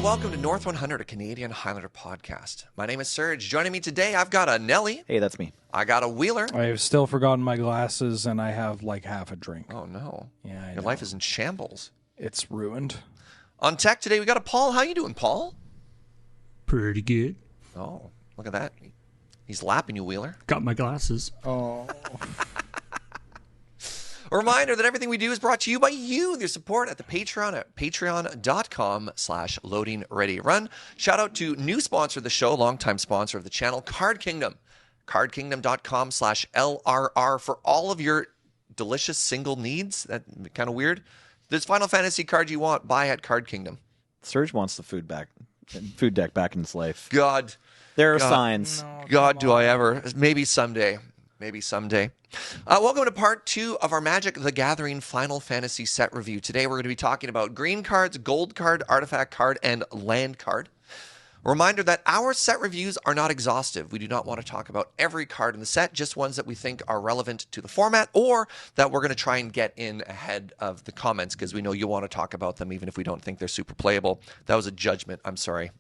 welcome to North 100, a Canadian Highlander podcast. My name is Serge. Joining me today, I've got a Nelly. Hey, that's me. I got a Wheeler. I've still forgotten my glasses, and I have like half a drink. Oh, no. Yeah, Your life is in shambles. It's ruined. On tech today, we got a Paul. How you doing, Paul? Pretty good. Oh, look at that. He's lapping you, Wheeler. Got my glasses. Oh. A reminder that everything we do is brought to you by you, with your support at the Patreon at patreon.com/loadingreadyrun. Shout out to new sponsor of the show, longtime sponsor of the channel, Card Kingdom. cardkingdom.com/LRR for all of your delicious single needs. That kind of weird. This Final Fantasy card you want, buy at Card Kingdom. Serge wants the food deck back in his life. God. There are signs. No, God, do I ever. Maybe someday. Maybe someday. Welcome to part 2 of our Magic the Gathering Final Fantasy set review. Today we're going to be talking about green cards, gold card, artifact card, and land card. A reminder that our set reviews are not exhaustive. We do not want to talk about every card in the set, just ones that we think are relevant to the format or that we're going to try and get in ahead of the comments because we know you want to talk about them even if we don't think they're super playable. That was a judgment. I'm sorry.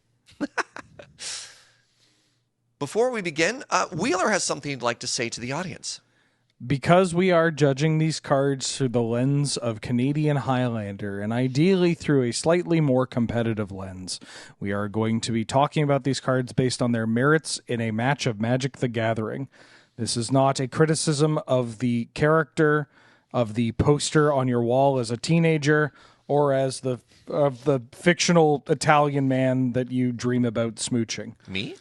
Before we begin, Wheeler has something he'd like to say to the audience. Because we are judging these cards through the lens of Canadian Highlander, and ideally through a slightly more competitive lens, we are going to be talking about these cards based on their merits in a match of Magic the Gathering. This is not a criticism of the character of the poster on your wall as a teenager, or as the fictional Italian man that you dream about smooching. Me?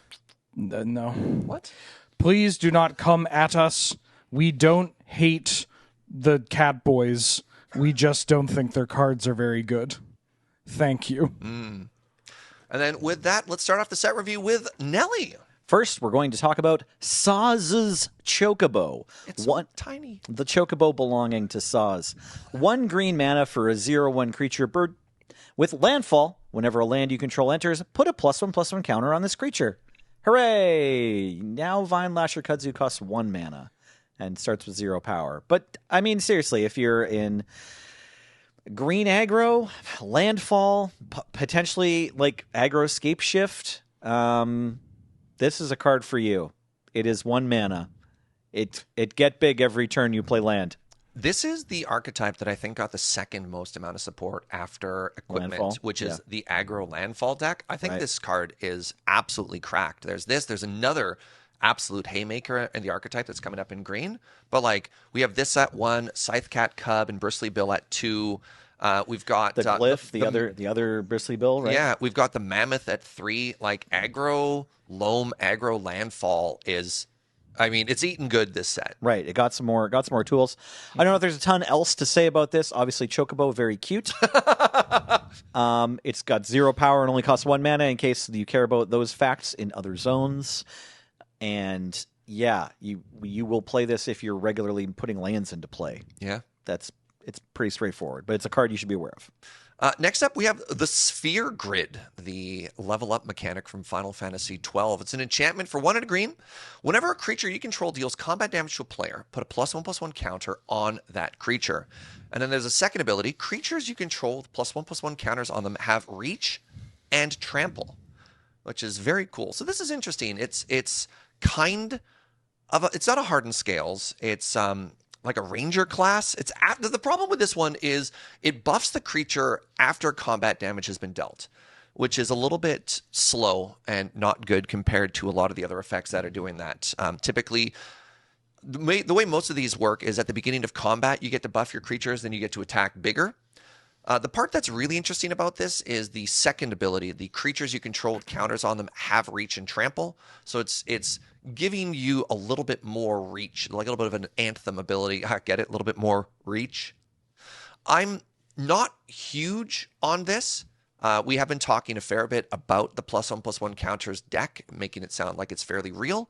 No. What? Please do not come at us. We don't hate the cat boys. We just don't think their cards are very good. Thank you. And then with that, let's start off the set review with Nelly. First, we're going to talk about Saz's Chocobo. It's so tiny. The Chocobo belonging to Saz. 1 green mana for a 0/1 creature bird. With landfall, whenever a land you control enters, put a +1/+1 counter on this creature. Hooray! Now Vine Lasher Kudzu costs 1 mana and starts with 0 power. But, I mean, seriously, if you're in green aggro, landfall, potentially like aggro scape shift, this is a card for you. It is 1 mana. It get big every turn you play land. This is the archetype that I think got the second most amount of support after Equipment, Landfall, which is yeah. the aggro landfall deck. I think Right. this card is absolutely cracked. There's another absolute haymaker in the archetype that's coming up in green. But like we have this at 1, Scythecat Cub and Bristly Bill at 2. We've got The Glyph, the other Bristly Bill, right? Yeah, we've got the Mammoth at 3. Like aggro loam, aggro landfall is, I mean, it's eating good this set. Right. It got some more tools. I don't know if there's a ton else to say about this. Obviously, Chocobo, very cute. It's got 0 power and only costs 1 mana in case you care about those facts in other zones. And yeah, you will play this if you're regularly putting lands into play. Yeah. It's pretty straightforward, but it's a card you should be aware of. Next up, we have the Sphere Grid, the level-up mechanic from Final Fantasy XII. It's an enchantment for 1 and a green. Whenever a creature you control deals combat damage to a player, put a +1/+1 counter on that creature. And then there's a second ability. Creatures you control with +1/+1 counters on them have Reach and Trample, which is very cool. So this is interesting. It's kind of it's not a hardened scales. It's like a ranger class. The problem with this one is it buffs the creature after combat damage has been dealt, which is a little bit slow and not good compared to a lot of the other effects that are doing that. Typically, the way most of these work is at the beginning of combat, you get to buff your creatures, then you get to attack bigger. The part that's really interesting about this is the second ability. The creatures you control with counters on them have Reach and Trample. So it's giving you a little bit more reach, like a little bit of an Anthem ability. Get it? A little bit more reach. I'm not huge on this. We have been talking a fair bit about the +1/+1 counters deck, making it sound like it's fairly real.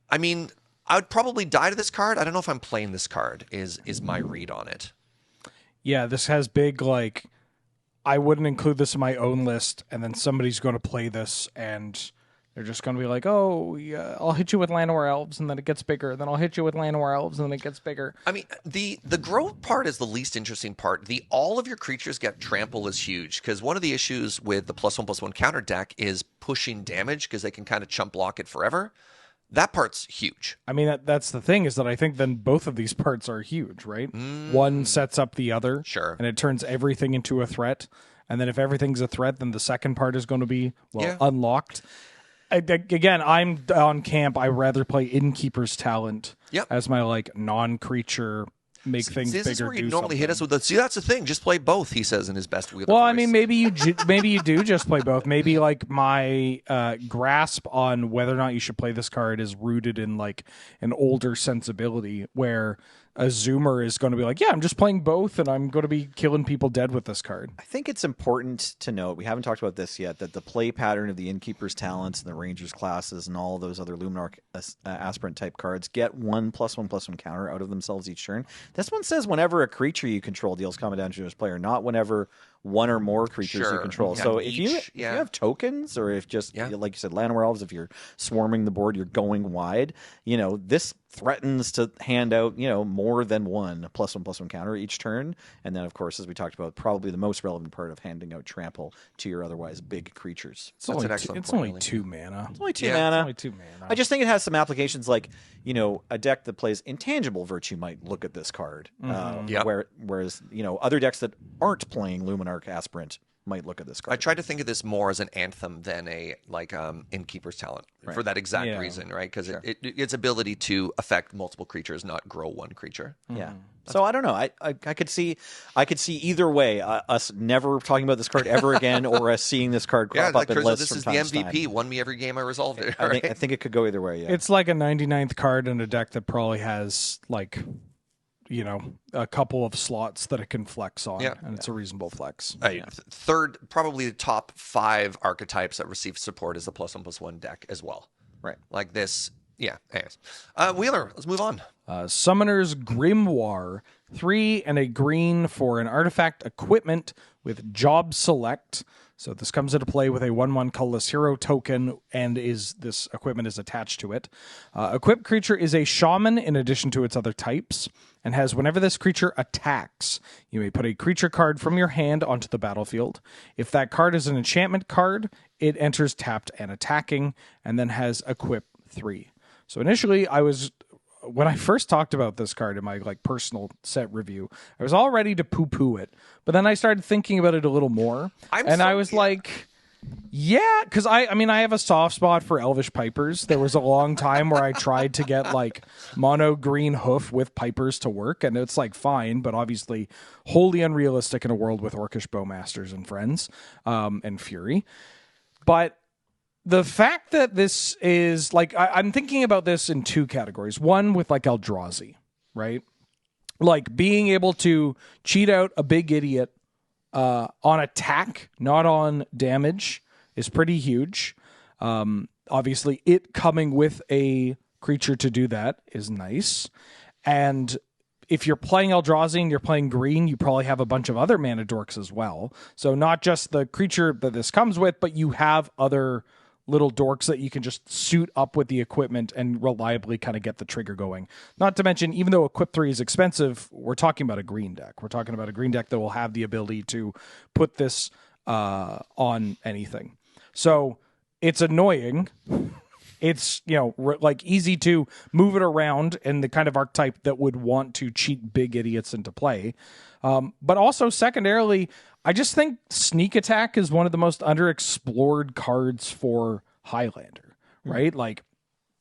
I mean, I would probably die to this card. I don't know if I'm playing this card, is my read on it. Yeah, this has big, like, I wouldn't include this in my own list, and then somebody's going to play this, and They're just going to be like, oh, yeah, I'll hit you with Llanowar Elves, and then it gets bigger. Then I'll hit you with Llanowar Elves, and then it gets bigger. I mean, the grow part is the least interesting part. All of your creatures get trample is huge, because one of the issues with the +1/+1 counter deck is pushing damage, because they can kind of chump block it forever. That part's huge. I mean, that's the thing, is that I think then both of these parts are huge, right? One sets up the other, Sure. and it turns everything into a threat. And then if everything's a threat, then the second part is going to be, unlocked. Again, I'm on camp. I rather play Innkeeper's Talent as my like non-creature make things bigger. This is where you do normally something. hit us with the. See, that's the thing. Just play both. He says in his best wielder Well, voice. I mean, maybe you do just play both. Maybe like my grasp on whether or not you should play this card is rooted in like an older sensibility, where a zoomer is going to be like, yeah, I'm just playing both, and I'm going to be killing people dead with this card. I think it's important to note, we haven't talked about this yet, that the play pattern of the Innkeeper's Talents and the Ranger's classes and all those other Luminarch Aspirant type cards get 1/+1/+1 counter out of themselves each turn. This one says whenever a creature you control deals combat damage to this player, not whenever one or more creatures you Sure. control. Yeah, So each, if you have tokens, or if just, like you said, Llanowar Elves, if you're swarming the board, you're going wide, this threatens to hand out, more than one +1/+1 counter each turn. And then, of course, as we talked about, probably the most relevant part of handing out trample to your otherwise big creatures. It's That's only an excellent it's point, only really. 2 mana. It's only two Yeah, mana. It's only 2 mana. I just think it has some applications, like, a deck that plays Intangible Virtue might look at this card. Whereas, other decks that aren't playing Luminarch Aspirant might look at this card. I tried to think of this more as an anthem than a Innkeeper's Talent for that exact reason, right? Because its ability to affect multiple creatures, not grow one creature. Yeah. So I don't know. I could see either way. Us never talking about this card ever again, or us seeing this card crop up in lists this from is time the to time. MVP. Won me every game I resolved it. I think it could go either way. Yeah. It's like a 99th card in a deck that probably has like, a couple of slots that it can flex on, and it's a reasonable flex. Third, probably the top 5 archetypes that receive support is the +1/+1 deck as well. Right. Like this. Yeah. Anyways, Wheeler, let's move on. Summoner's Grimoire, 3 and a green for an artifact equipment with job select. So this comes into play with a 1/1 colorless hero token, and this equipment is attached to it. Equipped creature is a shaman in addition to its other types, and has whenever this creature attacks, you may put a creature card from your hand onto the battlefield. If that card is an enchantment card, it enters tapped and attacking, and then has equip 3. So initially, when I first talked about this card in my personal set review, I was all ready to poo-poo it. But then I started thinking about it a little more. I was like, yeah, because I have a soft spot for Elvish Pipers. There was a long time where I tried to get mono green hoof with Pipers to work, and it's fine, but obviously wholly unrealistic in a world with Orcish Bowmasters and friends and Fury. But the fact that this is I'm thinking about this in 2 categories. One with Eldrazi, right? Being able to cheat out a big idiot on attack, not on damage, is pretty huge. Obviously, it coming with a creature to do that is nice. And if you're playing Eldrazi and you're playing green, you probably have a bunch of other mana dorks as well. So not just the creature that this comes with, but you have other little dorks that you can just suit up with the equipment and reliably kind of get the trigger going. Not to mention, even though Equip 3 is expensive, we're talking about a green deck. We're talking about a green deck that will have the ability to put this on anything. So it's annoying. It's, easy to move it around in the kind of archetype that would want to cheat big idiots into play. But also, secondarily, I just think Sneak Attack is one of the most underexplored cards for Highlander, right?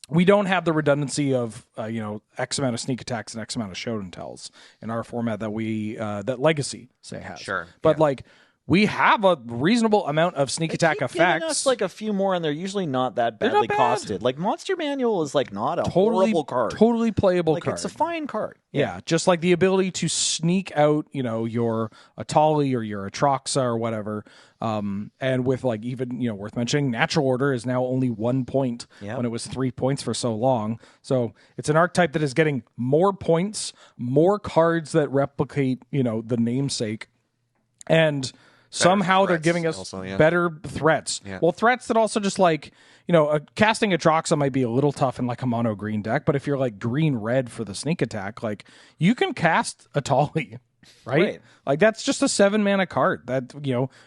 We don't have the redundancy of, X amount of Sneak Attacks and X amount of Show and Tells in our format that that Legacy, say, has. Sure. But, we have a reasonable amount of sneak attack keep giving effects. us a few more, and they're usually not that They're badly not bad. costed. Monster Manual is not a horrible card. Totally playable card. It's a fine card. Yeah, just the ability to sneak out, your Atali or your Atroxa or whatever. And with even, worth mentioning, Natural Order is now only 1 point when it was 3 points for so long. So it's an archetype that is getting more points, more cards that replicate, the namesake. And Somehow they're threats giving us also, yeah. better threats. Yeah. Well, threats that also just like, casting Atroxa might be a little tough in like a mono green deck, but if you're like green red for the sneak attack, like you can cast a Tali, right? Like that's just a 7-mana card that,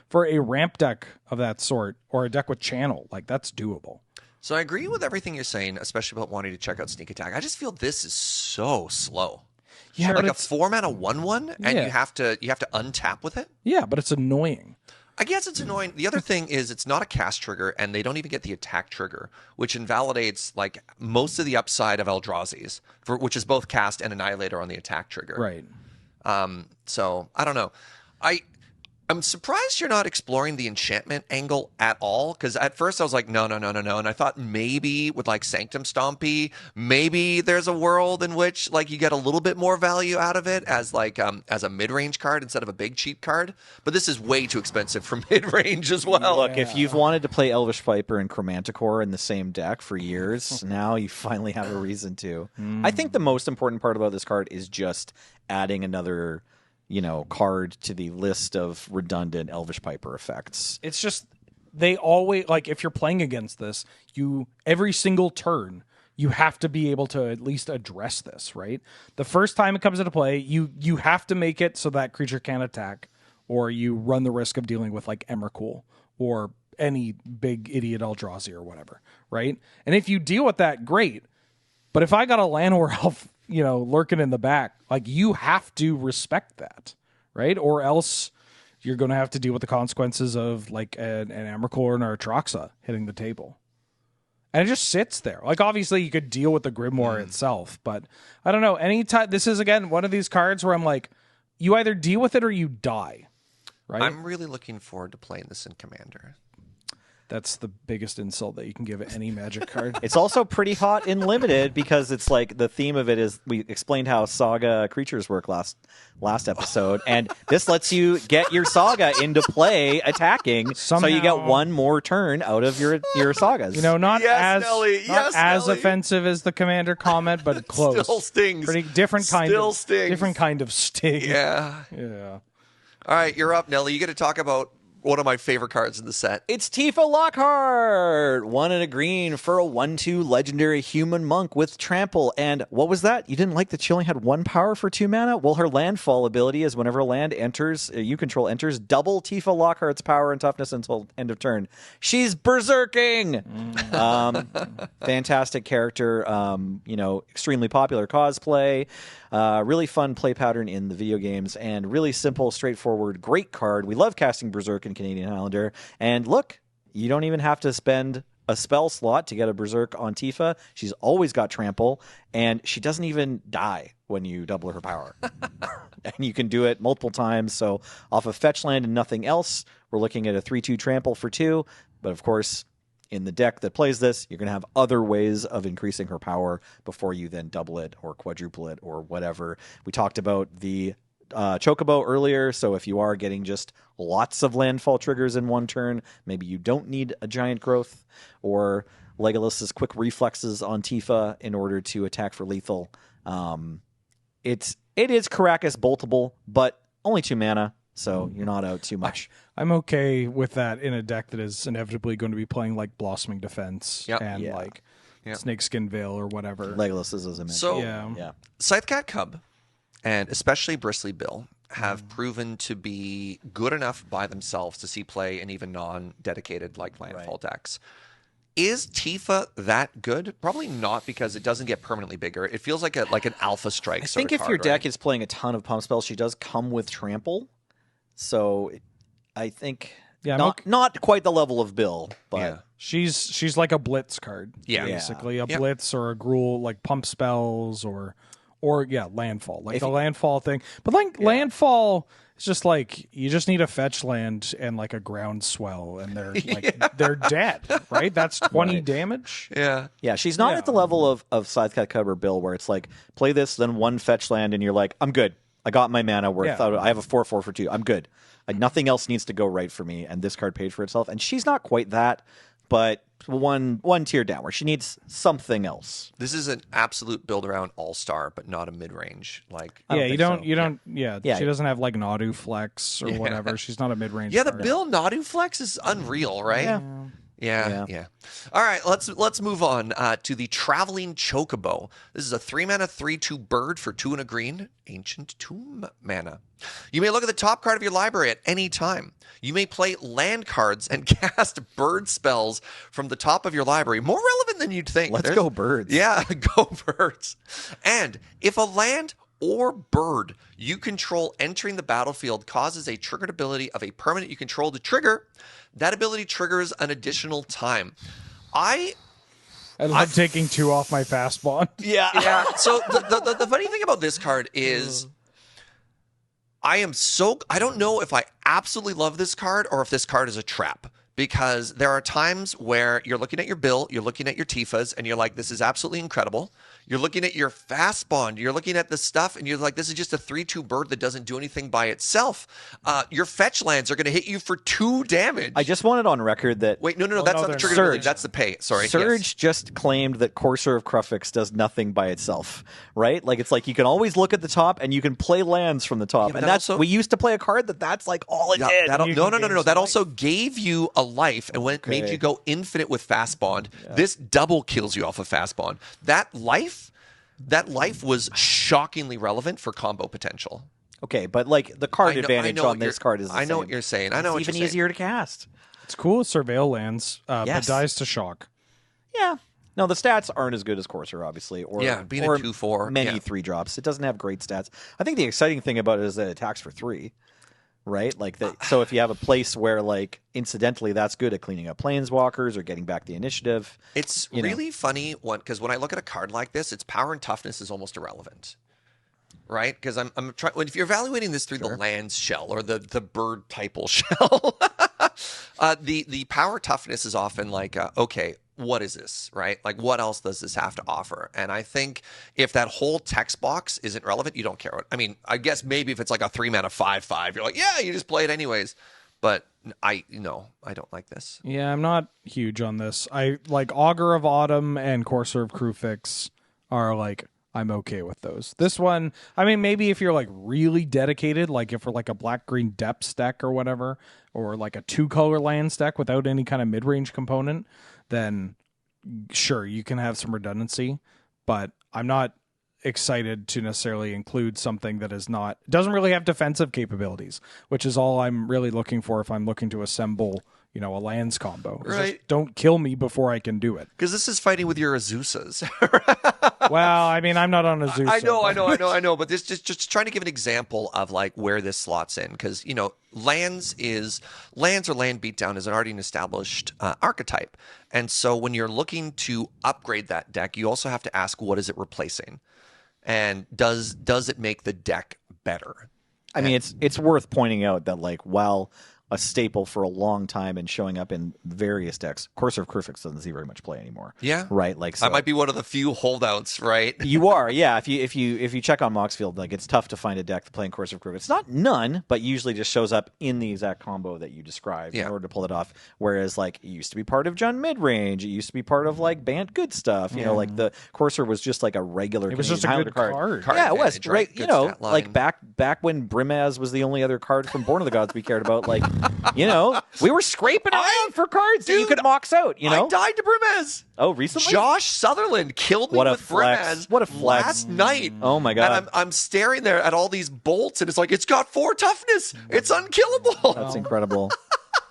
for a ramp deck of that sort or a deck with channel, like that's doable. So I agree with everything you're saying, especially about wanting to check out Sneak Attack. I just feel this is so slow. Yeah, like but a it's 4-mana 1/1, and Yeah. you have to untap with it. yeah, but it's annoying. I guess it's annoying. The other thing is it's not a cast trigger, and they don't even get the attack trigger, which invalidates like most of the upside of Eldrazi's, which is both cast and annihilator on the attack trigger. Right. So I don't know. I'm surprised you're not exploring the enchantment angle at all, because at first I was like, no. And I thought maybe with like Sanctum Stompy, maybe there's a world in which like you get a little bit more value out of it as like as a mid-range card instead of a big cheap card. But this is way too expensive for mid-range as well. Look, if you've wanted to play Elvish Viper and Chromanticore in the same deck for years, now you finally have a reason to. I think the most important part about this card is just adding another card to the list of redundant Elvish Piper effects. It's just they always like if you're playing against this, every single turn you have to be able to at least address this, right? The first time it comes into play, you have to make it so that creature can't attack, or you run the risk of dealing with like Emrakul or any big idiot Eldrazi or whatever, right? And if you deal with that, great. But if I got a Llanowar Elf, lurking in the back, like you have to respect that, right? Or else you're going to have to deal with the consequences of like an Emrakul or an Atroxa hitting the table. And it just sits there. Like obviously you could deal with the Grimoire itself, but I don't know. Anytime this is again one of these cards where I'm like, you either deal with it or you die, right? I'm really looking forward to playing this in Commander. That's the biggest insult that you can give any Magic card. It's also pretty hot in Limited because it's like the theme of it is we explained how Saga creatures work last episode, and this lets you get your Saga into play attacking, so you get one more turn out of your Sagas. Not Yes, as Nelly. Yes, Nelly. offensive as the Commander comment, but close. Still stings. Pretty different kind Still of stings. different kind of sting. Yeah. Yeah. All right, you're up, Nelly. You get to talk about one of my favorite cards in the set. It's Tifa Lockhart! 1 and a green for a 1/2 legendary human monk with trample. And what was that? You didn't like that she only had 1 power for 2 mana? Well, her landfall ability is whenever a land enters, you control enters, double Tifa Lockhart's power and toughness until end of turn. She's berserking! Fantastic character, extremely popular cosplay. Really fun play pattern in the video games, and really simple, straightforward, great card. We love casting Berserk in Canadian Highlander. And look, you don't even have to spend a spell slot to get a Berserk on Tifa. She's always got trample, and she doesn't even die when you double her power. And you can do it multiple times. So off of fetch land and nothing else, we're looking at a 3/2 trample for 2. But of course, in the deck that plays this, you're going to have other ways of increasing her power before you then double it or quadruple it or whatever. We talked about the Chocobo earlier, so if you are getting just lots of landfall triggers in one turn, maybe you don't need a giant growth, or Legolas's quick reflexes on Tifa in order to attack for lethal. It is Caracas boltable, but only 2 mana, so you're not out too much. I'm okay with that in a deck that is inevitably going to be playing like Blossoming Defense and like Snakeskin Veil or whatever. Legolas is, as I mentioned. So, Yeah. Scythecat Cub and especially Bristly Bill have proven to be good enough by themselves to see play in even non-dedicated like landfall decks. Is Tifa that good? Probably not, because it doesn't get permanently bigger. It feels like an Alpha Strike. I think if your deck is playing a ton of pump spells, she does come with trample. So I think not quite the level of Bill, but She's like a blitz card. Yeah. Basically a blitz or a Gruul, like pump spells or landfall. Like the landfall thing. But like landfall is just like you just need a fetch land and like a ground swell and they're like they're dead, right? That's 20 damage. Yeah. Yeah, she's not at the level of Scythecat Cub or Bill where it's like play this, then 1 fetch land and you're like, I'm good. I got my mana worth. I have a 4/4 for 2. I'm good. Nothing else needs to go right for me, and this card paid for itself. And she's not quite that, but one tier down where she needs something else. This is an absolute build around all-star, but not a mid-range. Like, I don't think you so. don't. Yeah, she doesn't have like an auto flex or whatever. She's not a mid-range. yeah, the card. Bill Nadu flex is unreal, right? Yeah. All right, let's move on to the Traveling Chocobo. This is a 3-mana 3/2 bird for 2 and a green, Ancient Tomb mana. You may look at the top card of your library at any time. You may play land cards and cast bird spells from the top of your library. More relevant than you'd think. Let's go birds. Yeah, go birds. And if a land or bird you control entering the battlefield causes a triggered ability of a permanent you control to trigger, that ability triggers an additional time. I love taking 2 off my fast bond. yeah. So the funny thing about this card is I don't know if I absolutely love this card or if this card is a trap. Because there are times where you're looking at your bill, you're looking at your Tifas, and you're like, this is absolutely incredible. You're looking at your fast bond, you're looking at the stuff, and you're like, this is just a 3/2 bird that doesn't do anything by itself. Your fetch lands are going to hit you for 2 damage. I just wanted on record that Wait, no, that's not the trigger Serge. ability. That's the pay. Sorry. Serge yes. just claimed that Courser of Krufix does nothing by itself, right? Like, it's like you can always look at the top and you can play lands from the top. but And that that's, also- we used to play a card that's like all it Yeah, did. no. That also gave you a life, and when it made you go infinite with fast bond, this double kills you off of fast bond. That life was shockingly relevant for combo potential. Okay, but like the card I know advantage what on this you're- card is the I know same. what you're saying. I know what It's you're even saying. easier to cast. It's cool with surveil lands, Yes. but dies to shock. Yeah. No, the stats aren't as good as Courser, obviously. Or, Being a or 2/4. many yeah. 3-drops. It doesn't have great stats. I think the exciting thing about it is that it attacks for 3. Right? Like that. So if you have a place where, like, incidentally, that's good at cleaning up planeswalkers or getting back the initiative. It's you know. really funny because when I look at a card like this, its power and toughness is almost irrelevant. Right? Because I'm trying. If you're evaluating this through the lands shell or the bird typal shell, the power toughness is often like, okay, what is this, right? Like, what else does this have to offer? And I think if that whole text box isn't relevant, you don't care what. I mean, I guess maybe if it's like a 3-mana 5/5, you're like, yeah, you just play it anyways. But I don't like this. Yeah, I'm not huge on this. I like Augur of Autumn and Courser of Krufix are like, I'm okay with those. This one, I mean, maybe if you're like really dedicated, like if we're like a black-green depth deck or whatever, or like a 2-color land deck without any kind of mid-range component, then sure, you can have some redundancy, but I'm not excited to necessarily include something that doesn't really have defensive capabilities, which is all I'm really looking for if I'm looking to assemble, a lands combo. It's Right. just don't kill me before I can do it. Because this is fighting with your Azusas. Well, I mean, I'm not on Azusa. I know, but this just trying to give an example of like where this slots in, because lands or land beatdown is an already established archetype, and so when you're looking to upgrade that deck, you also have to ask what is it replacing, and does it make the deck better? I mean, it's worth pointing out that, like, while a staple for a long time and showing up in various decks, Courser of Krufix doesn't see very much play anymore. Yeah, right. Like, so I might be one of the few holdouts, right? You are, yeah. If you check on Moxfield, like, it's tough to find a deck to play in Courser of Krufix. It's not none, but usually just shows up in the exact combo that you described in order to pull it off. Whereas, like, it used to be part of Jund Midrange, it used to be part of like Bant Good Stuff. You know, like the Courser was just like a regular. It was Canadian just a Highlander good card. Yeah, it was advantage, right. Good You know, stat line. like back when Brimaz was the only other card from Born of the Gods we cared about. Like, we were scraping around for cards that you Dude, could mox out. I died to Brimaz. Oh, recently? Josh Sutherland killed me What a with flex. Brimaz. What a flex. Last night. Oh my god. And I'm staring there at all these bolts, and it's like, it's got 4 toughness. It's unkillable. That's incredible.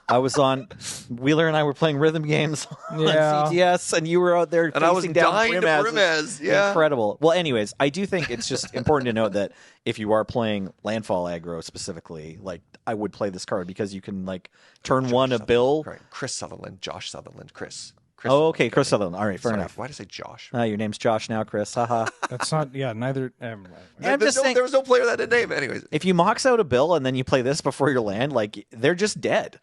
I was on Wheeler and I were playing rhythm games on CTS, and you were out there And I was facing down dying to Brimaz. Brimaz. Yeah. Incredible. Well, anyways, I do think it's just important to note that if you are playing landfall aggro specifically, like, I would play this card because you can, like, turn one a bill. Right. Chris Sutherland. Josh Sutherland. Chris. Oh, okay, Chris Sutherland. All right, fair Sorry, enough. why did I say Josh? Your name's Josh now, Chris. Haha. That's not, neither. I'm There's just saying, there was no player that didn't name. Anyways, if you mox out a bill and then you play this before your land, like, they're just dead.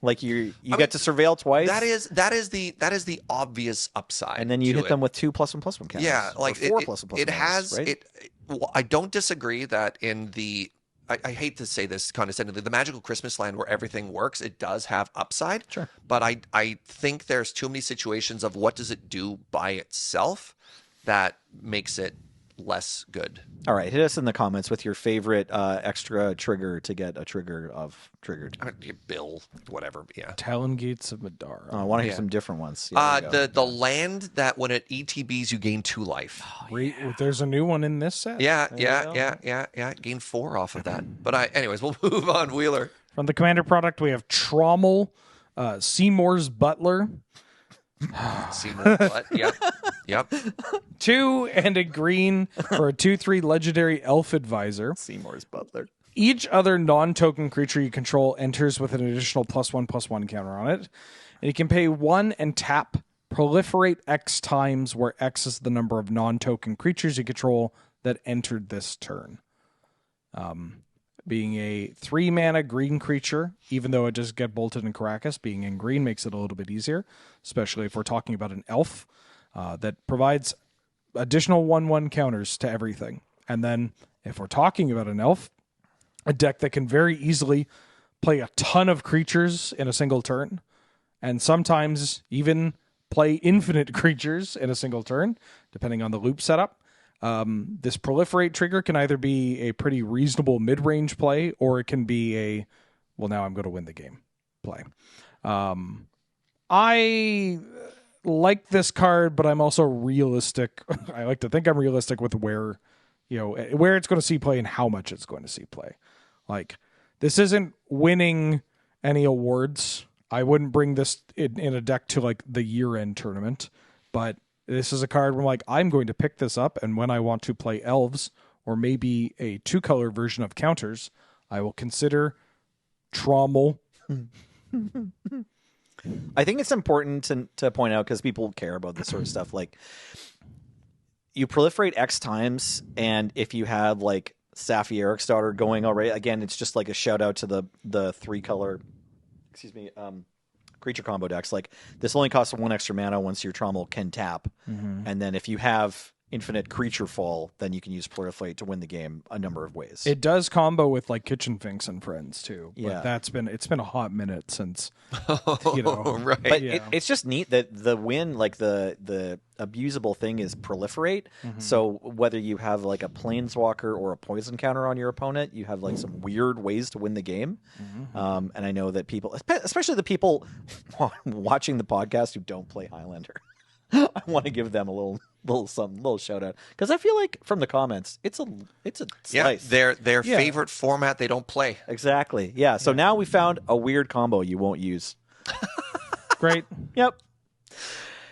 Like, you get to surveil twice. that is the obvious upside. and then you to hit it. them with 2+1/+1 counters. Yeah, like or 4 it, +1/+1 it counters, has right? it. Well, I don't disagree that in the I hate to say this condescendingly, the magical Christmas land where everything works, it does have upside. Sure. But I think there's too many situations of what does it do by itself that makes it less good. All right, hit us in the comments with your favorite extra trigger to get a trigger of triggered. Bill, whatever, yeah. Talon Gates of Madara. I want to hear some different ones. Yeah, there you go. The land that when it ETBs you gain 2 life. There's a new one in this set. Yeah. Gain 4 off of that. But anyways, we'll move on. Wheeler. From the Commander product, we have Trommel, Seymour's Butler. Seymour Butt. Yep. 2 and a green for a 2/3 legendary elf advisor. Seymour's Butler. Each other non-token creature you control enters with an additional +1/+1 counter on it. And you can pay 1 and tap proliferate X times, where X is the number of non-token creatures you control that entered this turn. Being a 3-mana green creature, even though it does get bolted in Caracas, being in green makes it a little bit easier, especially if we're talking about an elf that provides additional 1/1 counters to everything. And then if we're talking about an elf, a deck that can very easily play a ton of creatures in a single turn, and sometimes even play infinite creatures in a single turn, depending on the loop setup. This proliferate trigger can either be a pretty reasonable mid-range play, or it can be a, well, now I'm going to win the game play. I like this card, but I'm also realistic. I like to think I'm realistic with where it's going to see play and how much it's going to see play. Like, this isn't winning any awards. I wouldn't bring this in a deck to like the year-end tournament, but this is a card where I'm going to pick this up, and when I want to play elves or maybe a 2-color version of counters, I will consider Trommel. I think it's important to point out, because people care about this sort of stuff. Like, you proliferate X times, and if you have like Safi Eriksdotter going already, again, it's just like a shout out to the 3-color, creature combo decks. Like, this only costs 1 extra mana once your Trommel can tap, and then if you have infinite creature fall, then you can use Proliferate to win the game a number of ways. It does combo with like Kitchen Finks and Friends too. But Yeah, it's been a hot minute since Right. But it's just neat that the win, like the abusable thing is Proliferate. So whether you have like a Planeswalker or a poison counter on your opponent, you have like some weird ways to win the game. And I know that people, especially the people watching the podcast who don't play Highlander, I want to give them a little shout out, because I feel like from the comments it's a slice. Their favorite format they don't play. Exactly. Yeah. So now we found a weird combo you won't use. Great. Yep.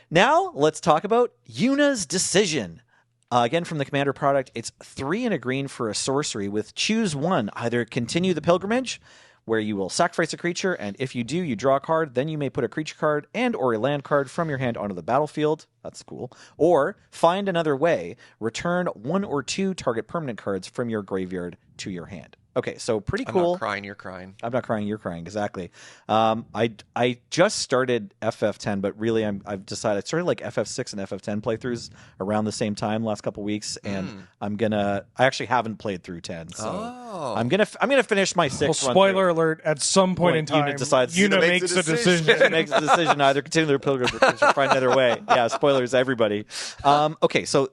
Now let's talk about Yuna's Decision. Again, from the Commander product, it's 3 and a green for a sorcery with choose one. Either continue the pilgrimage, where you will sacrifice a creature, and if you do, you draw a card. Then you may put a creature card and or a land card from your hand onto the battlefield. That's cool. Or find another way. Return 1 or 2 target permanent cards from your graveyard to your hand. Okay, so pretty cool. I'm not crying, you're crying. I'm not crying, you're crying. Exactly. I just started FF10, but really I've decided I started like FF6 and FF10 playthroughs around the same time last couple weeks, and I actually haven't played through 10, so I'm gonna finish my 6. Spoiler alert! At some point in time, Yuna makes a decision. Makes a decision either continue their pilgrimage or find another way. Yeah, spoilers, everybody. Okay, so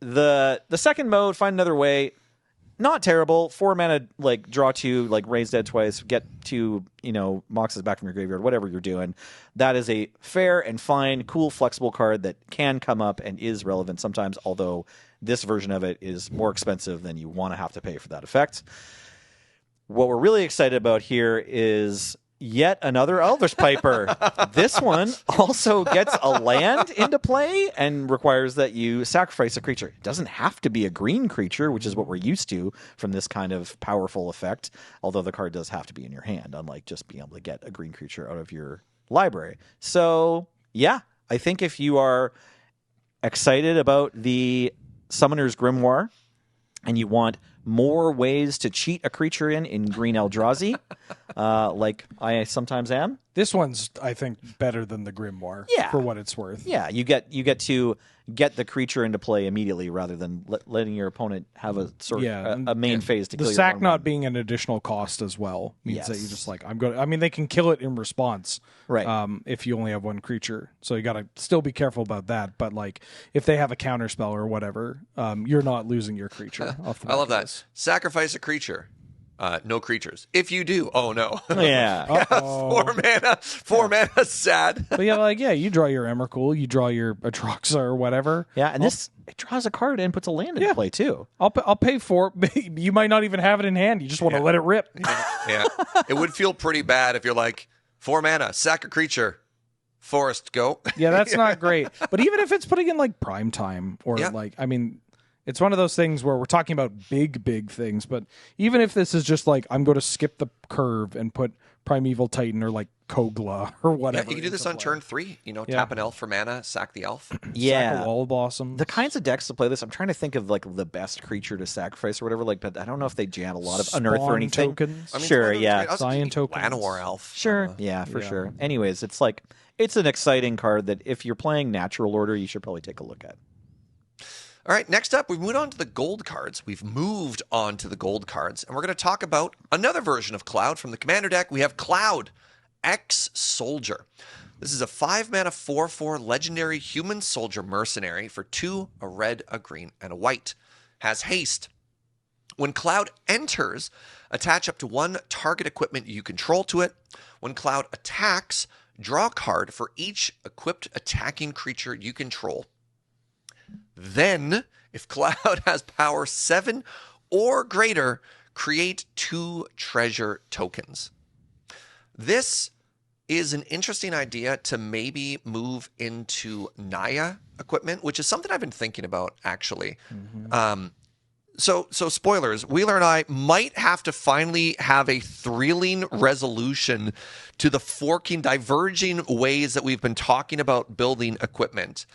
the second mode, find another way. Not terrible. 4 mana, like, draw 2, like, raise dead twice, get 2, Moxes back from your graveyard, whatever you're doing. That is a fair and fine, cool, flexible card that can come up and is relevant sometimes, although this version of it is more expensive than you want to have to pay for that effect. What we're really excited about here is yet another Elvish Piper. This one also gets a land into play and requires that you sacrifice a creature. It doesn't have to be a green creature, which is what we're used to from this kind of powerful effect, although the card does have to be in your hand, unlike just being able to get a green creature out of your library. So, yeah, I think if you are excited about the Summoner's Grimoire and you want more ways to cheat a creature in Green Eldrazi, like I sometimes am. This one's, I think, better than the Grimoire. Yeah. For what it's worth. Yeah, you get to get the creature into play immediately rather than letting your opponent have a sort of a main phase to the kill sack your not being an additional cost as well means that you Yes. just like I'm going. I mean, they can kill it in response, Right. If you only have one creature, so you got to still be careful about that. But like, if they have a counter spell or whatever, you're not losing your creature. Off the I love back of that. this. Sacrifice a creature. No creatures. If you do, oh no. Yeah. Four mana, sad. But yeah, you draw your Emrakul, you draw your Atroxa or whatever. Yeah, and it draws a card and puts a land in play too. I'll pay for it. You might not even have it in hand. You just want to let it rip. Yeah. It would feel pretty bad if you're like, 4 mana, sack a creature, forest, go. Yeah, that's not great. But even if it's putting in like prime time or like, I mean, it's one of those things where we're talking about big things. But even if this is just like, I'm going to skip the curve and put Primeval Titan or like Kogla or whatever. Yeah, you can do this on turn 3. Tap an elf for mana, sack the elf. Sack a Wall Blossom. The kinds of decks to play this, I'm trying to think of like the best creature to sacrifice or whatever. Like, but I don't know if they jam a lot of unearth or Spawn anything. tokens. I mean, Sure, it's one of those yeah. great- I was Scion thinking tokens. Llanowar elf. Sure, yeah, for sure. Anyways, it's an exciting card that if you're playing natural order, you should probably take a look at. All right, next up, we've moved on to the gold cards. And we're going to talk about another version of Cloud from the Commander deck. We have Cloud, Ex-Soldier. This is a 5-mana 4/4 legendary human soldier mercenary for 2, a red, a green, and a white. Has haste. When Cloud enters, attach up to 1 target equipment you control to it. When Cloud attacks, draw a card for each equipped attacking creature you control. Then, if Cloud has power 7 or greater, create 2 treasure tokens. This is an interesting idea to maybe move into Naya equipment, which is something I've been thinking about, actually. So spoilers, Wheeler and I might have to finally have a thrilling resolution to the forking, diverging ways that we've been talking about building equipment.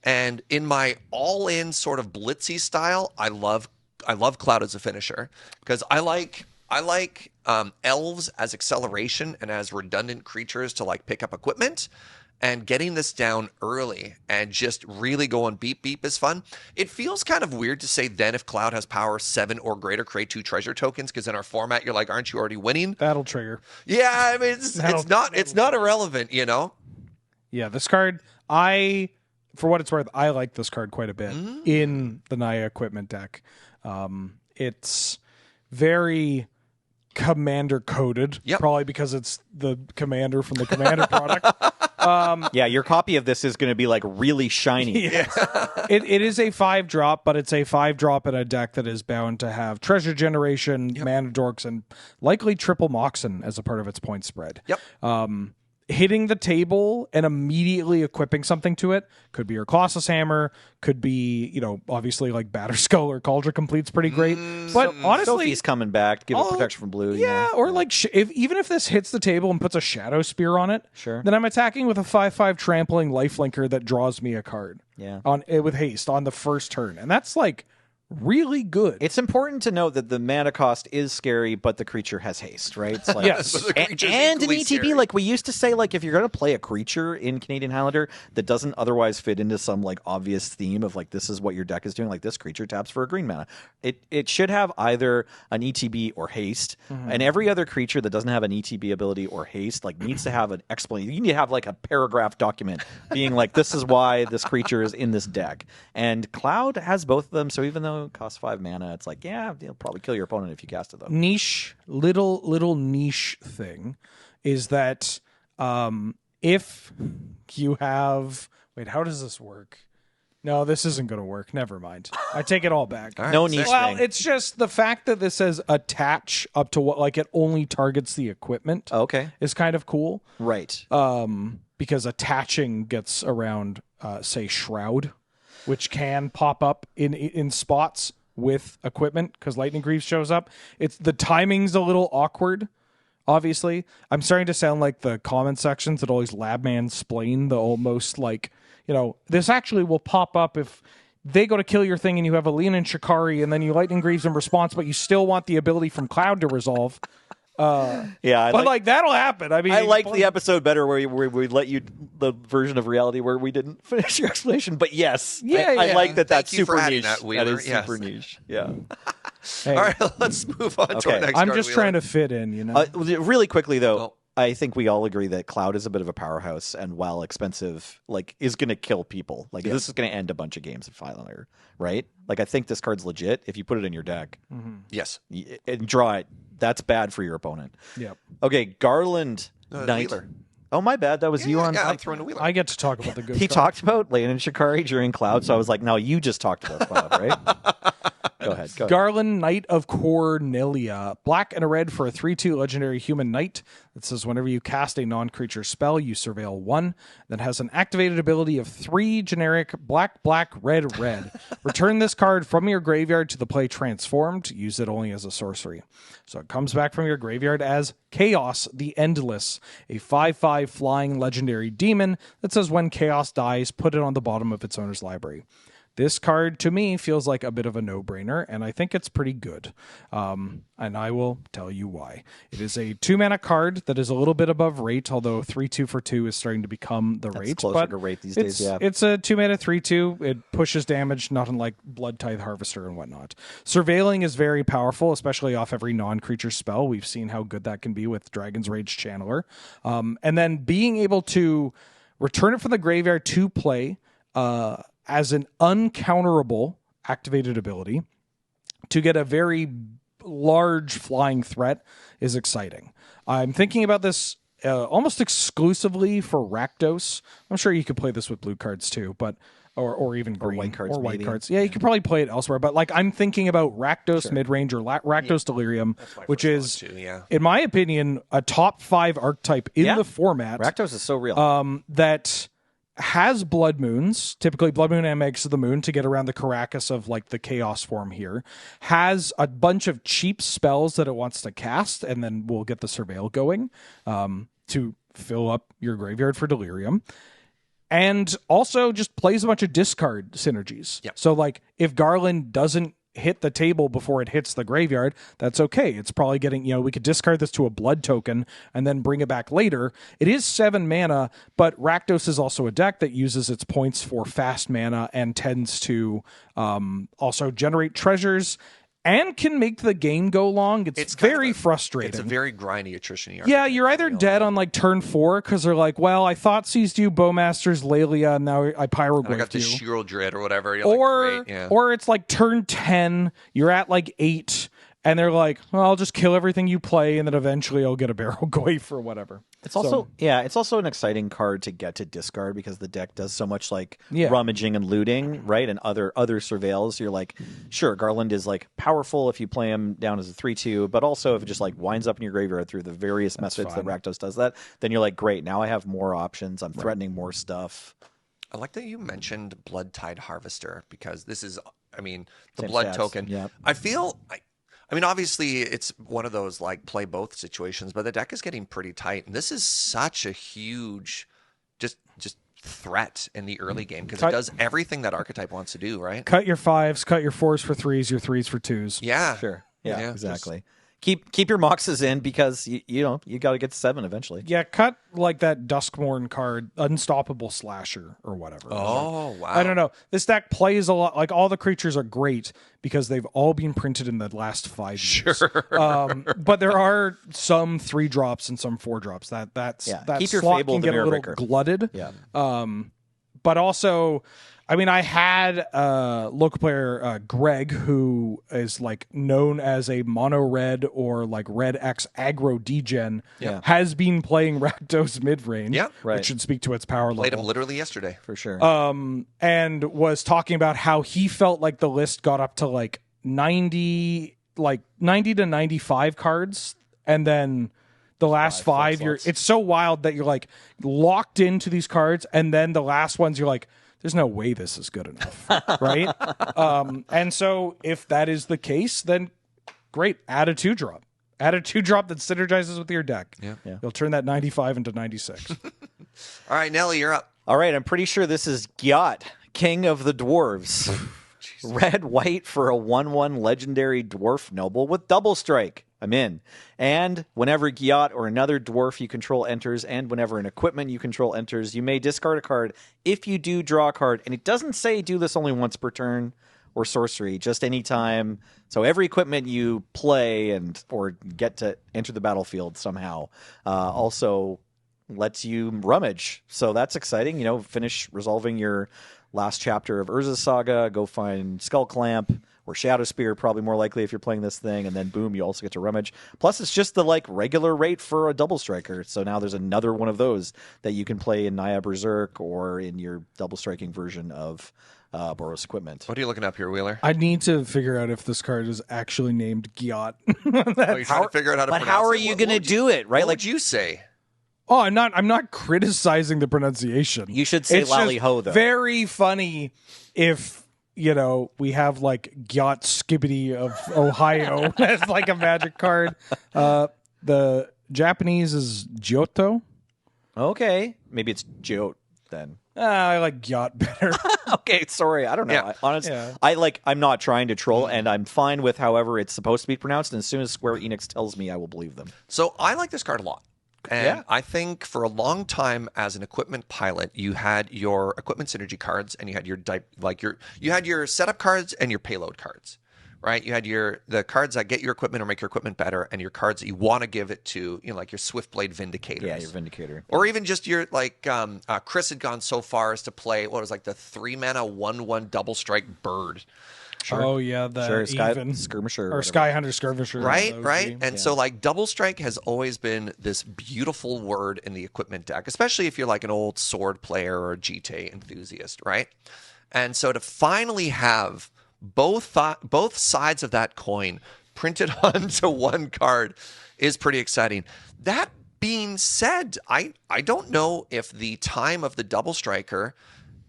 And in my all-in sort of blitzy style, I love Cloud as a finisher because I like elves as acceleration and as redundant creatures to like pick up equipment. And getting this down early and just really going beep beep is fun. It feels kind of weird to say then if Cloud has power 7 or greater, create 2 treasure tokens because in our format you're like, aren't you already winning? That'll trigger. Yeah, I mean it's not irrelevant, Yeah, this card, for what it's worth, I like this card quite a bit in the Naya equipment deck. It's very commander coded, probably because it's the commander from the commander product. Yeah, your copy of this is going to be like really shiny. It is a 5-drop, but it's a 5-drop in a deck that is bound to have treasure generation, mana dorks, and likely triple Moxen as a part of its point spread. Hitting the table and immediately equipping something to it could be your Colossus Hammer, could be, obviously like Batterskull or Cauldron Complete's pretty great. But honestly, Sophie's coming back to give it protection from blue. Yeah, or like even if this hits the table and puts a Shadow Spear on it, Sure. then I'm attacking with a 5/5 trampling lifelinker that draws me a card. Yeah. With haste on the first turn, and that's like really good. It's important to note that the mana cost is scary, but the creature has haste, right? It's like, Yes. The creature's and an equally ETB, scary. like we used to say, like if you're going to play a creature in Canadian Highlander that doesn't otherwise fit into some like obvious theme of like this is what your deck is doing, like this creature taps for a green mana. It should have either an ETB or haste, and every other creature that doesn't have an ETB ability or haste like needs to have an explanation. You need to have like a paragraph document being like this is why this creature is in this deck. And Cloud has both of them, so even though it costs 5 mana, it's like, yeah, it'll probably kill your opponent if you cast it though. Niche, little niche thing is that if you have how does this work? No, this isn't going to work. Never mind. I take it all back. No niche Well, thing. it's just the fact that this says attach up to what, like it only targets the equipment. Okay. Is kind of cool. Right. Because attaching gets around, say, Shroud, which can pop up in spots with equipment because Lightning Greaves shows up. It's the timing's a little awkward. Obviously, I'm starting to sound like the comment sections that always labman-splain the almost like, this actually will pop up if they go to kill your thing and you have a Leonin Shikari and then you Lightning Greaves in response, but you still want the ability from Cloud to resolve. Yeah, but like that'll happen. I mean, I liked the episode better where we let you the version of reality where we didn't finish your explanation. But yes, I like that. That's Thank you for super adding niche. that, Wheeler. is Yes. super niche. Yeah. Hey, All right, let's move on to Okay. our next I'm card, just Wheeler. trying to fit in, you know. Really quickly though. Oh. I think we all agree that Cloud is a bit of a powerhouse, and while expensive, like is going to kill people. Like this is going to end a bunch of games of Highlander, right? Like I think this card's legit if you put it in your deck Yes. and draw it. That's bad for your opponent. Yep. Okay, Garland Knight. Wheeler. Oh my bad, that was you on. Yeah, I'm throwing a Wheeler. I get to talk about the good. He card. talked about Lane and Shikari during Cloud, so I was like, no, you just talked about Cloud, right? Go ahead. Garland, Knight of Cornelia. Black and a red for a 3/2 legendary human knight that says whenever you cast a non-creature spell, you surveil 1. That has an activated ability of 3 generic black, black, red, red. Return this card from your graveyard to the play transformed. Use it only as a sorcery. So it comes back from your graveyard as Chaos the Endless, a 5/5 flying legendary demon that says when Chaos dies, put it on the bottom of its owner's library. This card, to me, feels like a bit of a no-brainer, and I think it's pretty good. And I will tell you why. It is a 2-mana card that is a little bit above rate, although 3/2 for 2 is starting to become the rate. closer but to rate these days, yeah. It's a 2-mana 3/2. It pushes damage, not unlike Blood Tithe Harvester and whatnot. Surveilling is very powerful, especially off every non-creature spell. We've seen how good that can be with Dragon's Rage Channeler. And then being able to return it from the graveyard to play as an uncounterable activated ability to get a very large flying threat is exciting. I'm thinking about this almost exclusively for Rakdos. I'm sure you could play this with blue cards too, but or even green white cards, or white maybe. cards. Yeah, you could probably play it elsewhere. But like I'm thinking about Rakdos midrange or Rakdos Delirium, which is, too, yeah. in my opinion, a top 5 archetype in the format. Rakdos is so real. That has Blood Moons, typically Blood Moon and Eggs of the Moon to get around the Caracas of like the Chaos form here, has a bunch of cheap spells that it wants to cast, and then we'll get the Surveil going to fill up your graveyard for Delirium. And also just plays a bunch of discard synergies. Yep. So like if Garland doesn't hit the table before it hits the graveyard, that's okay. It's probably getting, we could discard this to a blood token and then bring it back later. It is 7 mana, but Rakdos is also a deck that uses its points for fast mana and tends to also generate treasures and can make the game go long. It's kind very of frustrating. It's a very grindy attrition. Yeah, you're either dead on like turn 4 because they're like, well, I thought seized you Bowmaster's Lelia, and now I pyroglyphed I got the you. Shiro Dread or whatever. You're Or like, great, yeah. or it's like turn 10, you're at like 8, and they're like, well, I'll just kill everything you play, and then eventually I'll get a barrel goif or whatever. It's also it's also an exciting card to get to discard because the deck does so much like Yeah. rummaging and looting, right? And other surveils. You're like, sure, Garland is like powerful if you play him down as a 3/2, but also if it just like winds up in your graveyard through the various methods that Rakdos does that, then you're like, great, now I have more options. I'm threatening more stuff. I like that you mentioned Blood Tide Harvester because this is, the Same blood stats, token. yeah. Obviously it's one of those like play both situations, but the deck is getting pretty tight, and this is such a huge, just threat in the early game because it does everything that archetype wants to do, right? Cut your 5s, cut your 4s for 3s, your 3s for 2s. Yeah, Sure. Yeah, Yeah, exactly. Keep your Moxes in because you got to get to 7 eventually. Yeah, cut like that Duskmorn card, Unstoppable Slasher or whatever. Oh wow! I don't know. This deck plays a lot. Like all the creatures are great because they've all been printed in the last 5 years. Sure. But there are some 3 drops and some 4 drops. That Keep your slot Fable can get a little Mirrorbreaker. glutted. Yeah. But also, I had local player Greg, who is like known as a mono red or like red X aggro degen, has been playing Rakdos midrange, Yeah. Right. which should speak to its power Played him level. literally yesterday. For sure. And was talking about how he felt like the list got up to like 90 to 95 cards, and then the last 5 you're slots. it's so wild that you're like locked into these cards, and then the last ones you're like, there's no way this is good enough, right? And so if that is the case, then great, add a 2-drop. Add a 2-drop that synergizes with your deck. Yeah. You'll turn that 95 into 96. All right, Nelly, you're up. All right, I'm pretty sure this is Gyat, King of the Dwarves. Red, white for a 1/1 legendary dwarf noble with double strike. I'm in. And whenever Gyat or another dwarf you control enters, and whenever an equipment you control enters, you may discard a card. If you do, draw a card. And it doesn't say do this only once per turn or sorcery, just any time. So every equipment you play or get to enter the battlefield somehow also lets you rummage. So that's exciting. Finish resolving your last chapter of Urza's Saga, go find Skull Clamp or Shadow Spear, probably more likely if you're playing this thing, and then boom, you also get to rummage. Plus, it's just the regular rate for a double striker. So now there's another one of those that you can play in Naya Berserk or in your double striking version of Boros Equipment. What are you looking up here, Wheeler? I need to figure out if this card is actually named Gyat. You're trying to figure out how to pronounce it? But how are you going to do it, right? What would you say? Oh, I'm not criticizing the pronunciation. You should say Lally Ho, though. Very funny if, we have Gyat Skibbity of Ohio as a magic card. The Japanese is Giotto. Okay. Maybe it's Giot then. I like Gyat better. Okay, sorry. I don't know. Yeah. Honestly, I'm not trying to troll, and I'm fine with however it's supposed to be pronounced, and as soon as Square Enix tells me, I will believe them. So I like this card a lot. And I think for a long time as an equipment pilot, you had your equipment synergy cards, and you had you had your setup cards and your payload cards, right? You had the cards that get your equipment or make your equipment better, and your cards that you want to give it to, like your Swiftblade Vindicators. Yeah, your Vindicator. Or even just your Chris had gone so far as to play what was the 3-mana 1/1 double strike bird. Sure. Oh yeah, the Sky Skirmisher or Sky Hunter Skirmisher. Right. And so double strike has always been this beautiful word in the equipment deck, especially if you're an old sword player or a GT enthusiast, right? And so to finally have both sides of that coin printed onto one card is pretty exciting. That being said, I don't know if the time of the double striker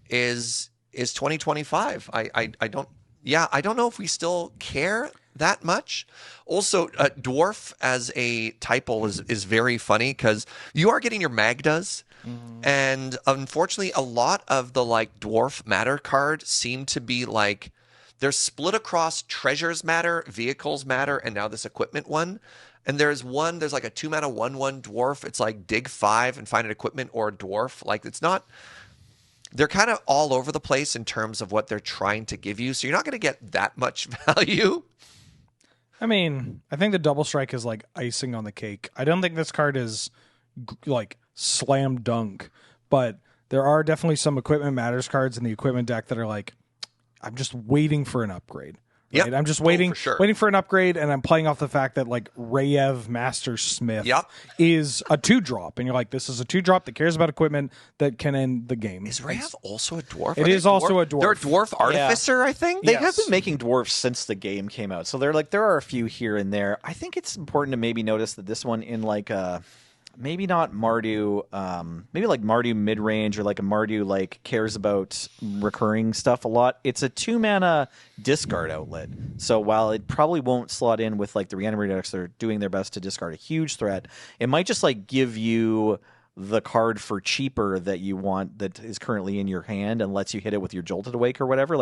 is 2025. I don't. Yeah, I don't know if we still care that much. Also, dwarf as a typo is very funny because you are getting your Magdas, and unfortunately, a lot of the dwarf matter cards seem to be they're split across treasures matter, vehicles matter, and now this equipment one. And there's a 2-mana 1/1 dwarf. It's dig 5 and find an equipment or a dwarf. It's not. They're kind of all over the place in terms of what they're trying to give you. So you're not going to get that much value. I mean, I think the double strike is icing on the cake. I don't think this card is slam dunk, but there are definitely some equipment matters cards in the equipment deck that are I'm just waiting for an upgrade. Right? Yep. I'm just waiting, for sure. waiting for an upgrade, and I'm playing off the fact that Rayev Master Smith is a 2-drop, and you're this is a 2-drop that cares about equipment that can end the game. Is Rayev also a dwarf? It is also a dwarf. They're a dwarf artificer, I think. They have been making dwarfs since the game came out, so there are a few here and there. I think it's important to maybe notice that this one in maybe not Mardu, maybe Mardu mid-range or a Mardu cares about recurring stuff a lot. It's a 2-mana discard outlet. So while it probably won't slot in with the reanimator decks that are doing their best to discard a huge threat, it might just give you the card for cheaper that you want that is currently in your hand and lets you hit it with your Jolted Awake or whatever.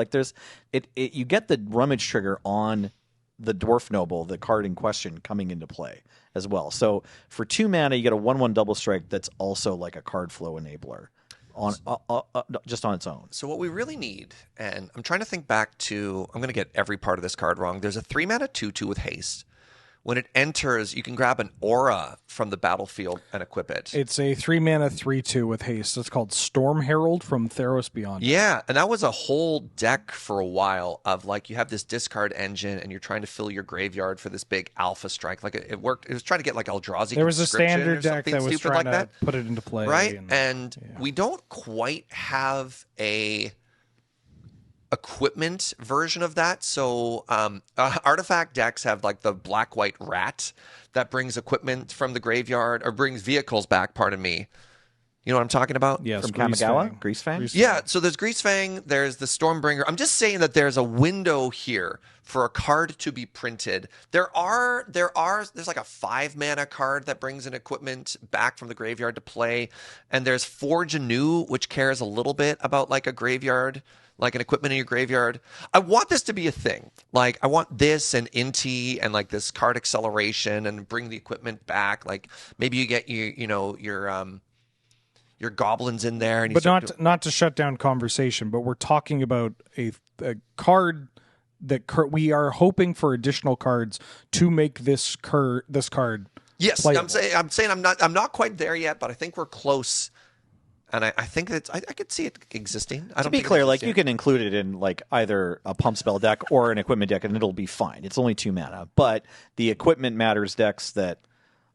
You get the rummage trigger on the Dwarf Noble, the card in question, coming into play as well. So for 2 mana, you get a 1/1 double strike that's also a card flow enabler on just on its own. So what we really need, and I'm trying to think back to, I'm going to get every part of this card wrong. There's a 3-mana 2/2 with haste. When it enters, you can grab an aura from the battlefield and equip it. It's a 3-mana 3/2 with haste. It's called Storm Herald from Theros Beyond. Yeah, and that was a whole deck for a while of you have this discard engine and you're trying to fill your graveyard for this big alpha strike. It worked. It was trying to get Eldrazi. There was a Conscription standard or deck that was trying to put it into play. Right? And we don't quite have a equipment version of that. So artifact decks have the black-white rat that brings equipment from the graveyard or brings vehicles back, pardon me. You know what I'm talking about? Yes, from Kamigawa? Greasefang? Yeah, so there's Greasefang, there's the Stormbringer. I'm just saying that there's a window here for a card to be printed. There's a 5-mana card that brings an equipment back from the graveyard to play, and there's Forge Anew, which cares a little bit about a graveyard like an equipment in your graveyard. I want this to be a thing. Like I want this and Inti and like this card acceleration and bring the equipment back. Like maybe you get your goblins in there, and you But not to shut down conversation, but we're talking about a card that we are hoping for additional cards to make this card. Yes, playable. I'm saying I'm not quite there yet, but I think we're close. And I think that I could see it existing. To be clear, like you can include it in like either a pump spell deck or an equipment deck, and it'll be fine. It's only 2 mana, but the equipment matters decks that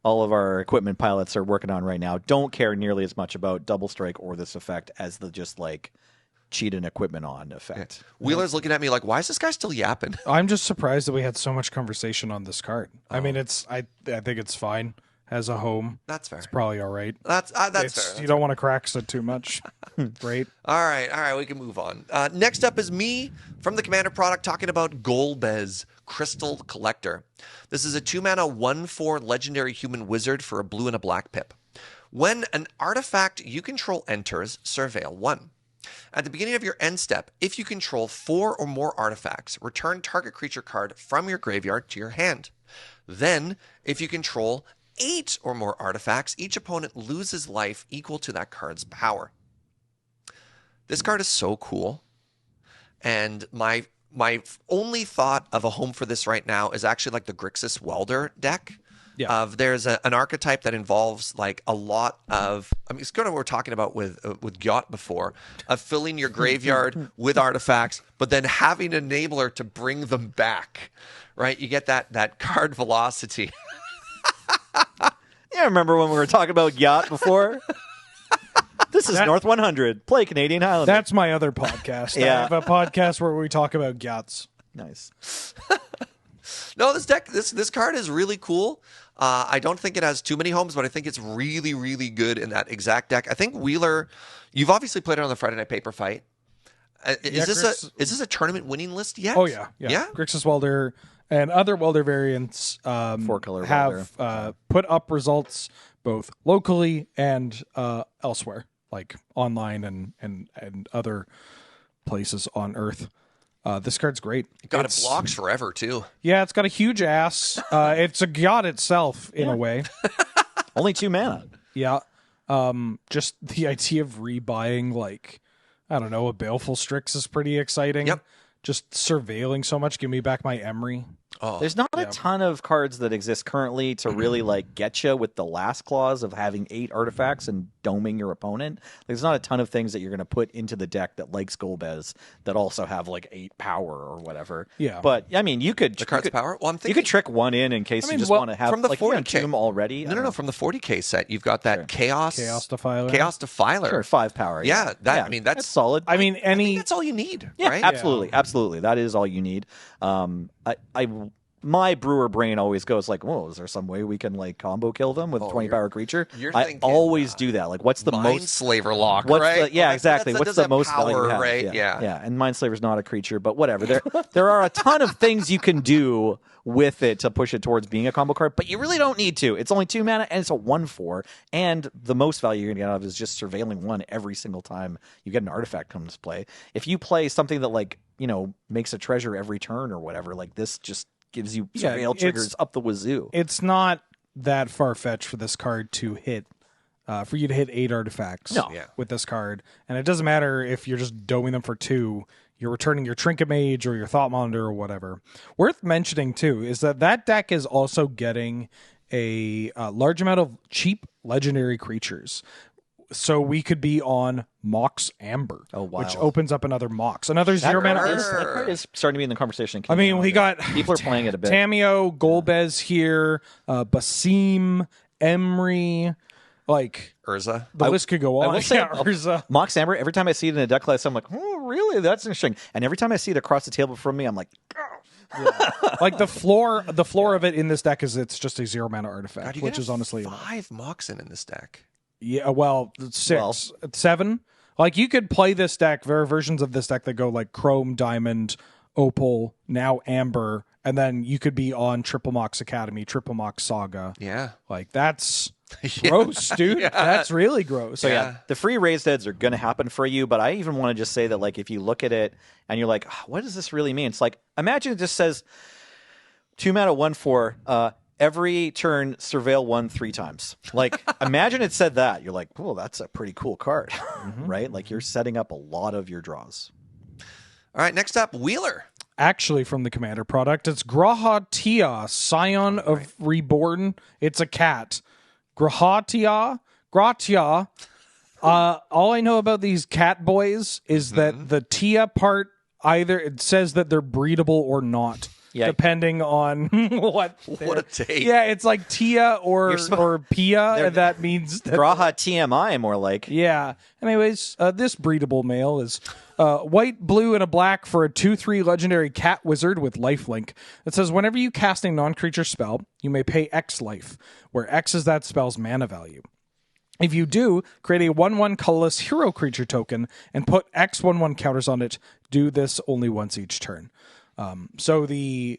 all of our equipment pilots are working on right now don't care nearly as much about double strike or this effect as the just like cheat an equipment on effect. Wheeler's looking at me like, why is this guy still yapping? I'm just surprised that we had so much conversation on this card. I mean, I think it's fine as a home. That's fair. It's probably all right. That's fair. You don't want to crack it too much. Great. All right, we can move on. Next up is me from the Commander product talking about Golbez, Crystal Collector. This is a 2-mana 1/4 legendary human wizard for a blue and a black pip. When an artifact you control enters, surveil 1. At the beginning of your end step, if you control 4 or more artifacts, return target creature card from your graveyard to your hand. Then, if you control 8 or more artifacts, each opponent loses life equal to that card's power. This card is so cool. And my only thought of a home for this right now is actually like the Grixis Welder deck. Yeah. There's an archetype that involves like a lot of, I mean, it's kind of what we're talking about with Gyat before, of filling your graveyard with artifacts, but then having an enabler to bring them back, right? You get that card velocity. Yeah, remember when we were talking about Yacht before? This is North 100. Play Canadian Highlander. That's my other podcast. Yeah. I have a podcast where we talk about Gyats. Nice. No, this card is really cool. I don't think it has too many homes, but I think it's really, really good in that exact deck. I think Wheeler, you've obviously played it on the Friday Night Paper Fight. Is this a tournament winning list yet? Oh, yeah. Yeah? Grixis Welder and other Welder variants 4-color have put up results both locally and elsewhere, like online and other places on Earth. This card's great. It blocks forever, too. Yeah, it's got a huge ass. It's a Gyat itself, in a way. Only 2 mana. Yeah. Just the idea of rebuying, like, I don't know, a Baleful Strix is pretty exciting. Yep. Just surveilling so much. Give me back my Emery. Oh, There's not a ton of cards that exist currently to really like get you with the last clause of having 8 artifacts and doming your opponent. There's not a ton of things that you're going to put into the deck that likes Golbez that also have like 8 power or whatever. Yeah. But I mean, you could power? Well, I'm thinking you could trick one in case you just want to have from the like 40K Tomb already. No, from the 40K set, you've got that Chaos Defiler. Sure, 5 power. Yeah, I mean that's solid. I mean, I think that's all you need, Yeah, right? absolutely. That is all you need. My brewer brain always goes like, "Whoa, is there some way we can like combo kill them with a 20 power creature?" I always do that. Like, what's the Mindslaver lock, what's right? Exactly. What's the most power, value you have? right? Yeah. And Mindslaver's not a creature, but whatever. There are a ton of things you can do with it to push it towards being a combo card, but you really don't need to. It's only 2 mana and it's a 1/4, and the most value you're gonna get out of it is just surveilling 1 every single time you get an artifact come to play. If you play something that like makes a treasure every turn or whatever, like this just gives you surveil triggers up the wazoo. It's not that far-fetched for this card to hit, for you to hit 8 artifacts with this card. And it doesn't matter if you're just doming them for 2, you're returning your Trinket Mage or your Thought Monitor or whatever. Worth mentioning, too, is that deck is also getting a large amount of cheap legendary creatures. So we could be on Mox Amber, which opens up another Mox, another 0 mana. That card is starting to be in the conversation. I mean, we got people are playing it a bit. Tameo, Golbez here, Basim, Emery, like Urza. The list could go on. I will say, Urza. Mox Amber. Every time I see it in a deck class, I'm like, oh, really? That's interesting. And every time I see it across the table from me, I'm like, like the floor of it in this deck is it's just a 0 mana artifact, God, which is honestly 5 Moxen in this deck. Yeah, well, 6, 7. Like you could play this deck. There are versions of this deck that go like Chrome, Diamond, Opal, now Amber, and then you could be on Triple Mox Academy, Triple Mox Saga. Yeah, like that's Gross, dude. Yeah. That's really gross. So yeah, the free raised heads are going to happen for you, but I even want to just say that, like, if you look at it and you're like, what does this really mean? It's like, imagine it just says 2 mana, 1/4, every turn surveil 1 3 times. Like, imagine it said that. You're like, oh, that's a pretty cool card, right? Like, you're setting up a lot of your draws. All right, next up, Wheeler. Actually, from the Commander product, it's Grahatia, Scion of Reborn. It's a cat. Gratia. All I know about these cat boys is that the Tia part, either it says that they're breedable or not. Yeah. Depending on what What a take. Yeah, it's like Tia or Pia, and that means that Graha TMI, more like. yeah. Anyways, this breedable male is white, blue, and a black for a 2/3 legendary cat wizard with lifelink. It says whenever you cast a non-creature spell, you may pay X life, where X is that spell's mana value. If you do, create a 1/1 colorless hero creature token and put X 1/1 counters on it. Do this only once each turn. So the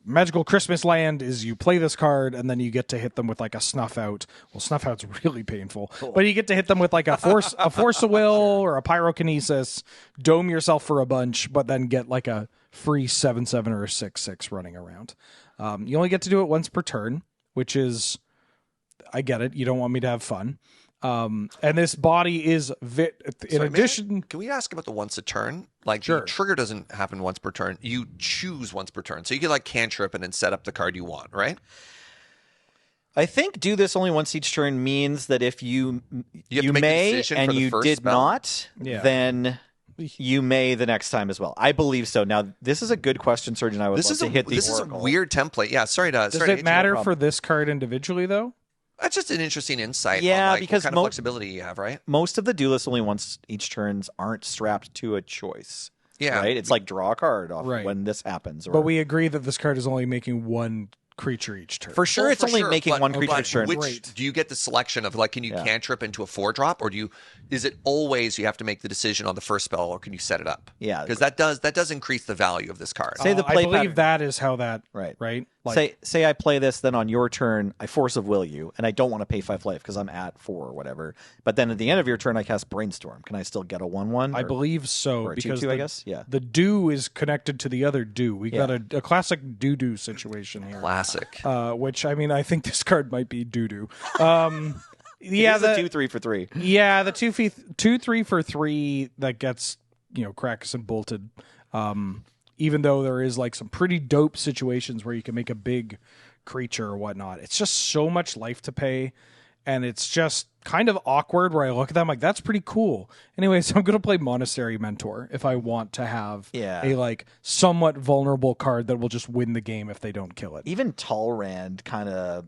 magical Christmas land is you play this card and then you get to hit them with like a snuff out. Well, snuff out's really painful, but you get to hit them with like a force of will or a pyrokinesis, dome yourself for a bunch, but then get like a free 7/7 or a 6/6 running around. You only get to do it once per turn, which is, I get it. You don't want me to have fun. And this body is addition. Can we ask about the once a turn? Like, Sure. the trigger doesn't happen once per turn. You choose once per turn. So you can like cantrip and then set up the card you want, right? I think do this only once each turn means that if you have to make the may decision and for the you first did spell? not, Yeah. then you may the next time as well. I believe so. Now, this is a good question, Serge, and I would This love is to a hit the this is a oracle. weird template. Yeah, sorry to. Does sorry to it hit you. matter problem. for this card individually, though? That's just an interesting insight. Yeah, on, like, because what kind of flexibility you have, right? Most of the duelists only once each turns aren't strapped to a choice. Yeah. Right? It's like draw a card off Right. when this happens. Or, But we agree that this card is only making one creature each turn. for sure, Well, it's for only sure, making but- one creature but each turn. Which Great. do you get the selection of, like, can you cantrip into a 4-drop, or is it always you have to make the decision on the first spell, or can you set it up? Yeah. because that does increase the value of this card. Say the play I believe pattern. that is how that Right. Like, Say I play this, then on your turn, I force of will you, and I don't want to pay 5 life because I'm at 4 or whatever. But then at the end of your turn, I cast Brainstorm. Can I still get a 1/1? I or- believe so or a because 2/2, I guess? Yeah. the do is connected to the other do. We got Yeah. a classic do situation here. Classic. Which I mean, I think this card might be doo doo. Yeah, Yeah, the the 2/3 for 3. yeah the 2/3 for 3 that gets cracks and bolted. Even though there is like some pretty dope situations where you can make a big creature or whatnot, it's just so much life to pay, and it's just kind of awkward where I look at that, I'm like, that's pretty cool. Anyways, I'm gonna play Monastery Mentor if I want to have a like somewhat vulnerable card that will just win the game if they don't kill it. Even Talrand kind of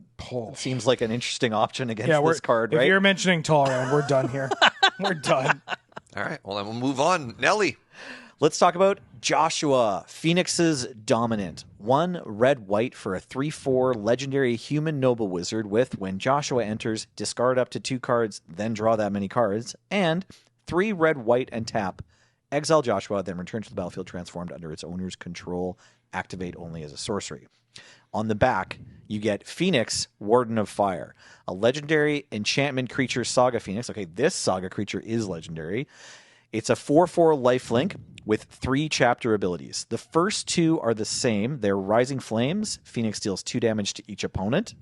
seems like an interesting option against Yeah, this card, if right? you're mentioning Talrand, we're done here. We're done. All right, well, then we'll move on. Nelly. Let's talk about Joshua, Phoenix's Dominant. 1 red-white for a 3/4 legendary human noble wizard with, when Joshua enters, discard up to 2 cards, then draw that many cards, and 3 red-white and tap. Exile Joshua, then return to the battlefield transformed under its owner's control. Activate only as a sorcery. On the back, you get Phoenix, Warden of Fire, a legendary enchantment creature Saga Phoenix. Okay, this Saga creature is legendary. It's a 4/4 lifelink with 3 chapter abilities. The first 2 are the same. They're Rising Flames. Phoenix deals 2 damage to each opponent.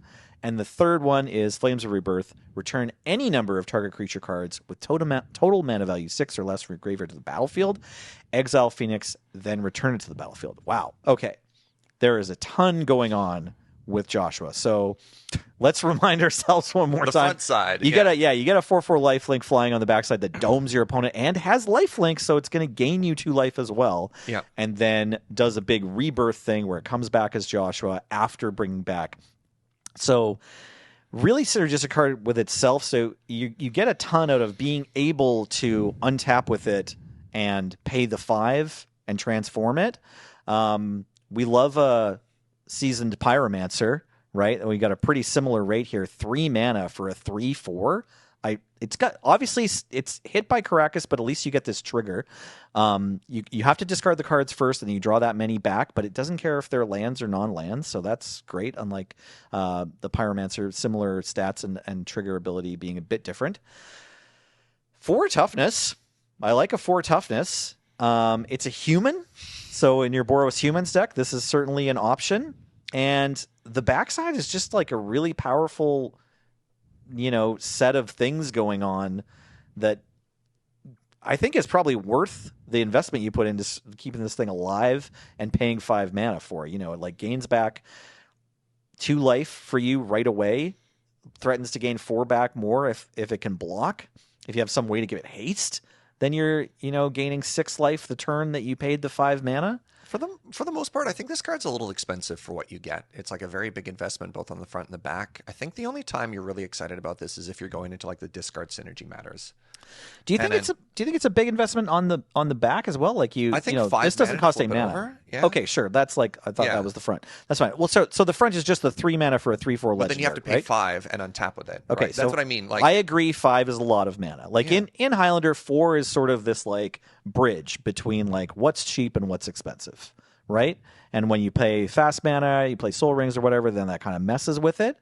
And the third one is Flames of Rebirth. Return any number of target creature cards with total mana value 6 or less from your graveyard to the battlefield. Exile Phoenix, then return it to the battlefield. Wow. Okay. There is a ton going on with Joshua. So let's remind ourselves one more The time. front side, You yeah. get a 4/4 lifelink flying on the backside that domes your opponent and has lifelink, so it's going to gain you 2 life as well. Yeah. And then does a big rebirth thing where it comes back as Joshua after bringing back. So really synergistic card with itself. So you get a ton out of being able to untap with it and pay the 5 and transform it. We love a Seasoned Pyromancer, right? And we got a pretty similar rate here. 3 mana for a 3/4. It's got obviously it's hit by Caracas, but at least you get this trigger. You have to discard the cards first, and then you draw that many back. But it doesn't care if they're lands or non-lands, so that's great. Unlike the Pyromancer, similar stats and trigger ability being a bit different. 4 toughness. I like a 4 toughness. It's a human, so in your Boros Humans deck, this is certainly an option. And the backside is just like a really powerful, set of things going on that I think is probably worth the investment you put into keeping this thing alive and paying 5 mana for. It like gains back 2 life for you right away, threatens to gain 4 back more if it can block. If you have some way to give it haste, then you're, gaining 6 life the turn that you paid the 5 mana. For the most part, I think this card's a little expensive for what you get. It's like a very big investment both on the front and the back. I think the only time you're really excited about this is if you're going into like the discard synergy matters. Do you think it's a big investment on the back as well? Like I think 5 this doesn't mana cost to 8 flip it mana. over. Yeah. Okay, sure. That's like I thought that was the front. That's fine. Well, so the front is just the 3 mana for a 3/4 legendary. But then you have to pay right? 5 and untap with it. Okay, right? so That's what I mean. Like I agree, 5 is a lot of mana. Like in Highlander, 4 is sort of this like bridge between like what's cheap and what's expensive, right? And when you pay fast mana, you play Soul Rings or whatever, then that kind of messes with it.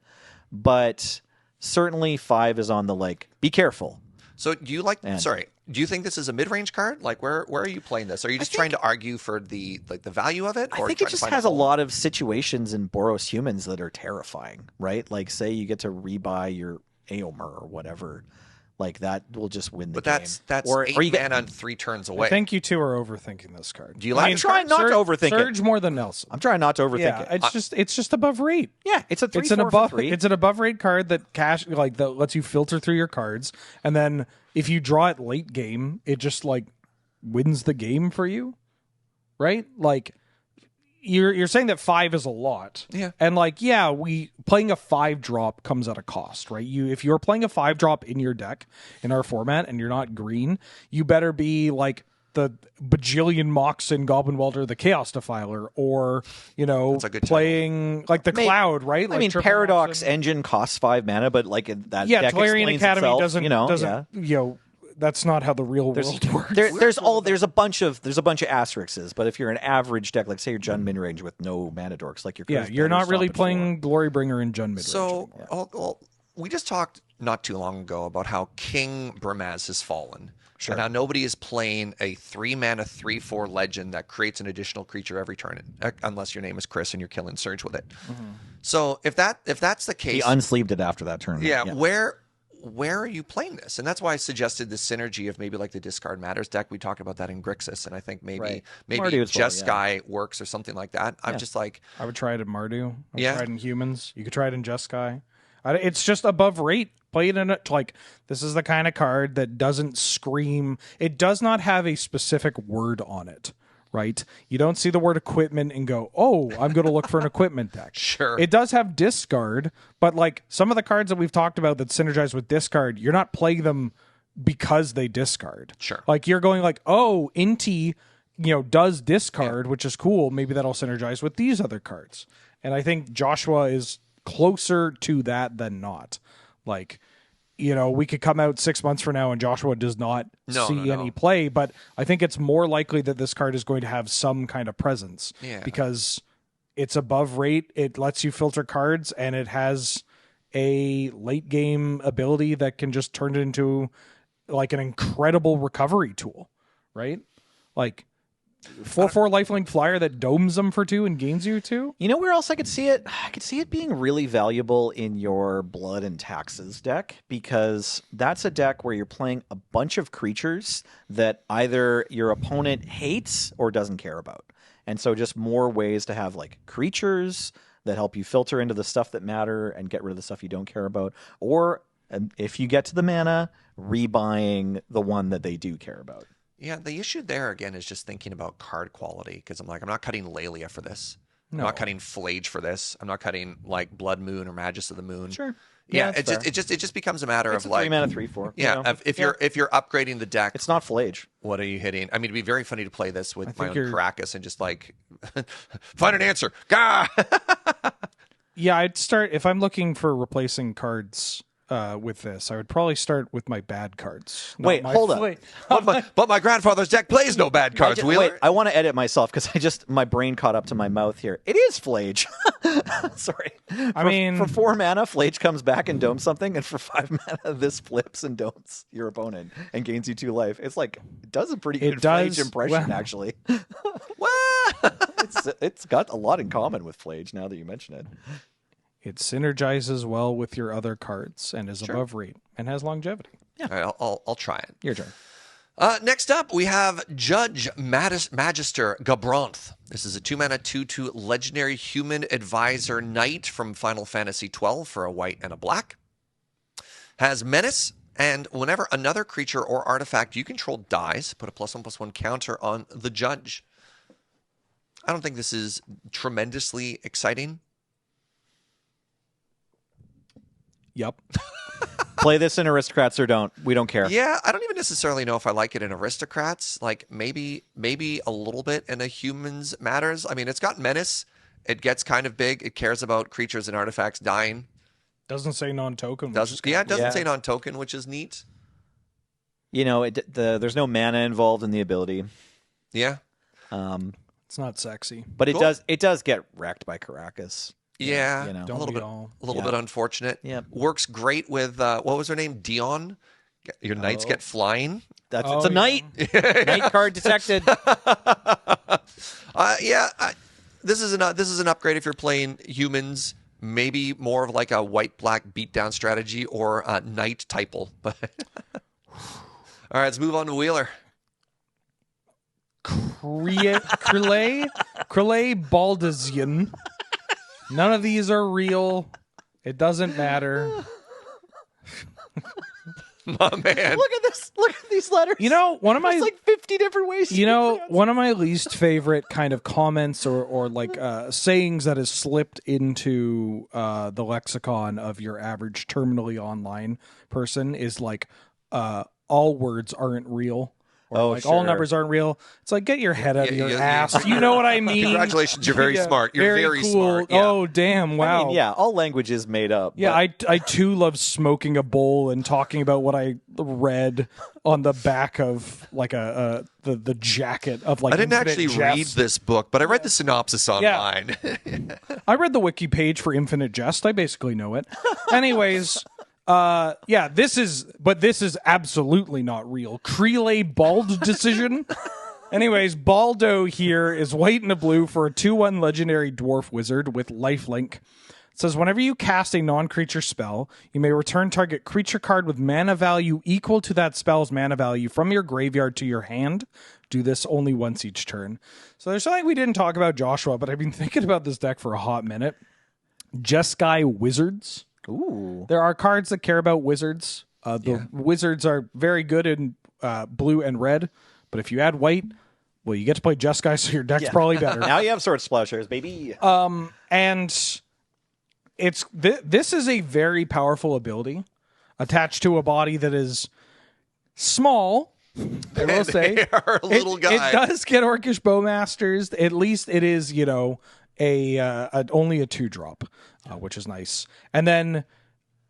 But certainly 5 is on the like be careful. So do you do you think this is a mid-range card? Like where are you playing this? Are you just trying to argue for the value of it? I think it just has a lot of situations in Boros Humans that are terrifying, right? Like say you get to rebuy your Aomer or whatever. Like that will just win the game. But that's 8 mana on 3 turns away. I think you two are overthinking this card. Do you like I'm trying not to overthink it. Surge more than Nelson. I'm trying not to overthink it. It's just above rate. Yeah, it's a 3/4 for 3. It's an above rate card that that lets you filter through your cards, and then if you draw it late game, it just like wins the game for you, right? Like you're saying that 5 is a lot, and like playing a 5-drop comes at a cost, right? If you're playing a 5-drop in your deck in our format and you're not green, you better be like the bajillion Mox in Goblin Welter, the Chaos Defiler, or playing like the Cloud, right? I mean, Paradox Engine costs 5 mana, but like that deck Tolarian explains Academy itself, doesn't that's not how the real world works. There's a bunch of asterisks, but if you're an average deck, like say you're Jund midrange with no mana dorks, like you're not really playing Glorybringer in Jund midrange. So we just talked not too long ago about how King Brimaz has fallen. Sure. And how nobody is playing a 3 mana 3/4 legend that creates an additional creature every turn, unless your name is Chris and you're killing Serge with it. Mm-hmm. So if that's the case, he unsleeved it after that turn. Yeah. Where are you playing this? And that's why I suggested the synergy of maybe like the Discard Matters deck. We talked about that in Grixis, and I think maybe Jeskai works or something like that. I'm just like, I would try it in Mardu. I would try it in Humans. You could try it in Jeskai. It's just above rate. Play it in it. Like this is the kind of card that doesn't scream. It does not have a specific word on it. Right? You don't see the word equipment and go, oh, I'm going to look for an equipment deck. Sure. It does have discard, but like some of the cards that we've talked about that synergize with discard, you're not playing them because they discard. Sure. Like you're going like, oh, Inti, does discard, which is cool. Maybe that'll synergize with these other cards. And I think Joshua is closer to that than not. Like, we could come out 6 months from now and Joshua does not see any play, but I think it's more likely that this card is going to have some kind of presence because it's above rate. It lets you filter cards and it has a late game ability that can just turn it into like an incredible recovery tool, right? Like 4/4 lifelink flyer that domes them for 2 and gains you 2. You know where else I could see it? I could see it being really valuable in your Blood and Taxes deck, because that's a deck where you're playing a bunch of creatures that either your opponent hates or doesn't care about. And so just more ways to have like creatures that help you filter into the stuff that matter and get rid of the stuff you don't care about. Or if you get to the mana, rebuying the one that they do care about. Yeah, the issue there, again, is just thinking about card quality, because I'm not cutting Lelia for this. I'm not cutting Flage for this. I'm not cutting, like, Blood Moon or Magus of the Moon. Sure. Yeah, it just becomes a matter of, like... 3 mana 3/4. Yeah, if you're upgrading the deck... It's not Flage. What are you hitting? I mean, it'd be very funny to play this with my own Caracas and just, like, find an answer. Gah! Yeah, I'd start... If I'm looking for replacing cards with this. I would probably start with my bad cards. not Wait, my hold up. But my grandfather's deck plays no bad cards, Wheeler. Wait, I want to edit myself because my brain caught up to my mouth here. It is Flage. Sorry. For 4 mana, Flage comes back and domes something, and for 5 mana, this flips and domes your opponent and gains you 2 life. It's like, it does a pretty good Flage impression, actually. It's got a lot in common with Flage now that you mention it. It synergizes well with your other cards and is above rate and has longevity. Yeah. All right, I'll try it. Your turn. Next up, we have Judge Magister Gabranth. This is a 2-mana 2/2 legendary human advisor knight from Final Fantasy 12 for a white and a black. Has menace, and whenever another creature or artifact you control dies, put a +1/+1 counter on the judge. I don't think this is tremendously exciting. Yep. Play this in Aristocrats or don't. We don't care. Yeah, I don't even necessarily know if I like it in Aristocrats. Like maybe a little bit in a Humans matters. I mean, it's got menace. It gets kind of big. It cares about creatures and artifacts dying. Doesn't say non-token. It doesn't say non-token, which is neat. You know, there's no mana involved in the ability. Yeah. It's not sexy. But it does get wrecked by Caracas. Yeah, you know. a little bit unfortunate. Yeah. Works great with what was her name? Dion. Your knights get flying. It's a knight. Knight card detected. This is an upgrade if you're playing humans. Maybe more of like a white-black beatdown strategy or a knight typal. But all right, let's move on to Wheeler. Krele Baldazian. None of these are real. It doesn't matter. My man. Look at this. Look at these letters. You know, There's like 50 different ways. One of my least favorite kind of comments or like sayings that has slipped into the lexicon of your average terminally online person is like all words aren't real. Or all numbers aren't real. It's like, get your head out of your ass. You know what I mean? Congratulations, you're very smart. You're very cool. smart. Yeah. Oh, damn, wow. I mean, all language is made up. Yeah, I too love smoking a bowl and talking about what I read on the back of like the jacket of like. I didn't actually read Jest. this book, but I read the synopsis online. I read the wiki page for Infinite Jest. I basically know it. Anyways. This is absolutely not real. Krele Bald decision. Anyways, Baldo here is white and a blue for a 2/1 legendary dwarf wizard with lifelink. It says whenever you cast a non-creature spell, you may return target creature card with mana value equal to that spell's mana value from your graveyard to your hand. Do this only once each turn. So there's something we didn't talk about, Joshua, but I've been thinking about this deck for a hot minute. Jeskai Wizards. Ooh. There are cards that care about wizards. Wizards are very good in blue and red, but if you add white, well, you get to play Jeskai, so your deck's probably better. Now you have Sword Splashers, baby. And it's this is a very powerful ability attached to a body that is small. I will say, little guy. It does get Orcish Bowmasters. At least it is, only a 2-drop. Which is nice. And then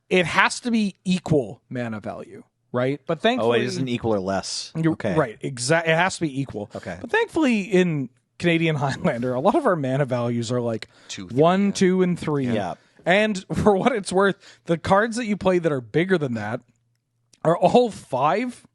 it has to be equal mana value, right? But thankfully... it isn't equal or less. Okay. Right, exactly. It has to be equal. Okay. But thankfully in Canadian Highlander, a lot of our mana values are like 1, 2, and 3. Yeah. And for what it's worth, the cards that you play that are bigger than that are all 5.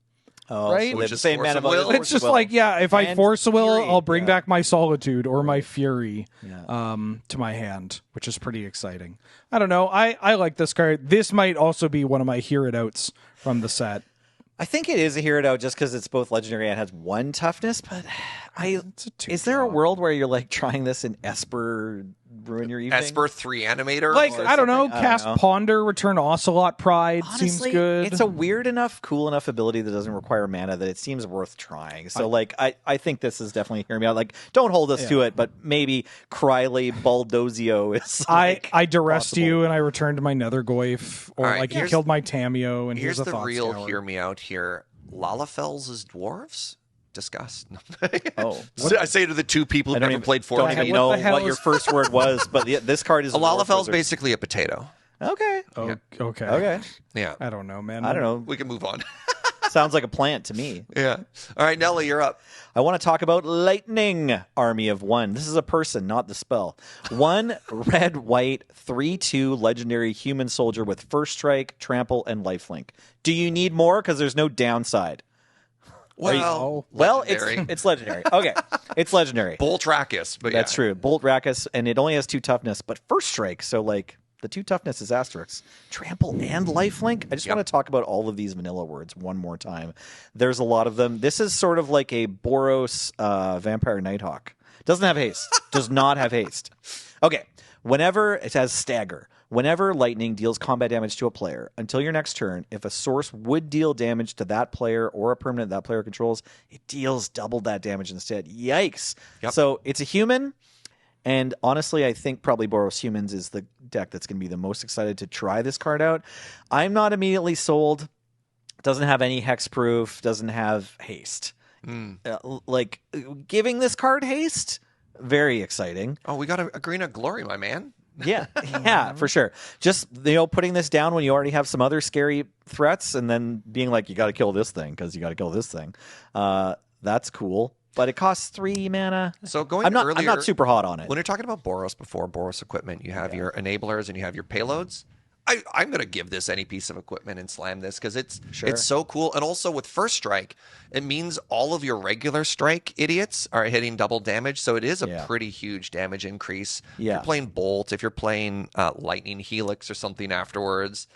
Oh, right? So Which the is same Force mana of Will. value. It's just like, if I force a will, Fury. I'll bring back my Solitude or my Fury Yeah. to my hand, which is pretty exciting. I don't know. I like this card. This might also be one of my Hear It Outs from the set. I think it is a Hear It Out just because it's both legendary and has 1 toughness, but is there a world where you're like trying this in Esper ruin your evening? Esper 3 animator? Like, I don't know, something? I cast don't know. Ponder, return Ocelot Pride Honestly, seems good. It's a weird enough, cool enough ability that doesn't require mana that it seems worth trying. So, I think this is definitely hearing me out. Like, don't hold us to it, but maybe Kryle Baldozio is. I duressed you and I returned my Nethergoyf, or All right, you killed my Tameo, and here's a the Thought real Scour. hear me out here. Lalafels is dwarves? Disgust. Oh. I say to the two people who don't never even- played Don't Fortnite. even know What the hell what your is- first word was, but this card is A Lalafel's wizard. basically a potato. Okay. Oh, okay. Okay. Yeah. I don't know, man. I don't know. We can move on. Sounds like a plant to me. Yeah. All right, Nelly, you're up. I want to talk about Lightning Army of One. This is a person, not the spell. 1 red, white, 3/2 legendary human soldier with first strike, trample, and lifelink. Do you need more? Because there's no downside. Well, Well, it's legendary. Okay, it's legendary. Bolt Rackus, but That's yeah. true. Bolt Rackus, and it only has 2 toughness, but first strike. So like the 2 toughness is asterisks. Trample and lifelink. I just want to talk about all of these vanilla words one more time. There's a lot of them. This is sort of like a Boros Vampire Nighthawk. Doesn't have haste. Does not have haste. Okay. Whenever it has stagger. Whenever lightning deals combat damage to a player, until your next turn, if a source would deal damage to that player or a permanent that player controls, it deals double that damage instead. Yikes. Yep. So it's a human, and honestly, I think probably Boros Humans is the deck that's going to be the most excited to try this card out. I'm not immediately sold. Doesn't have any hexproof, doesn't have haste. Like, giving this card haste, very exciting. Oh, we got a Green of Glory, my man. Yeah, yeah, for sure. Just, putting this down when you already have some other scary threats and then being like, you got to kill this thing because you got to kill this thing. That's cool. But it costs 3 mana. So going I'm earlier, not super hot on it. When you're talking about Boros before, Boros equipment, you have your enablers and you have your payloads. I'm going to give this any piece of equipment and slam this because it's so cool. And also with first strike, it means all of your regular strike idiots are hitting double damage. So it is a pretty huge damage increase. If you're playing Bolt, if you're playing Lightning Helix or something afterwards.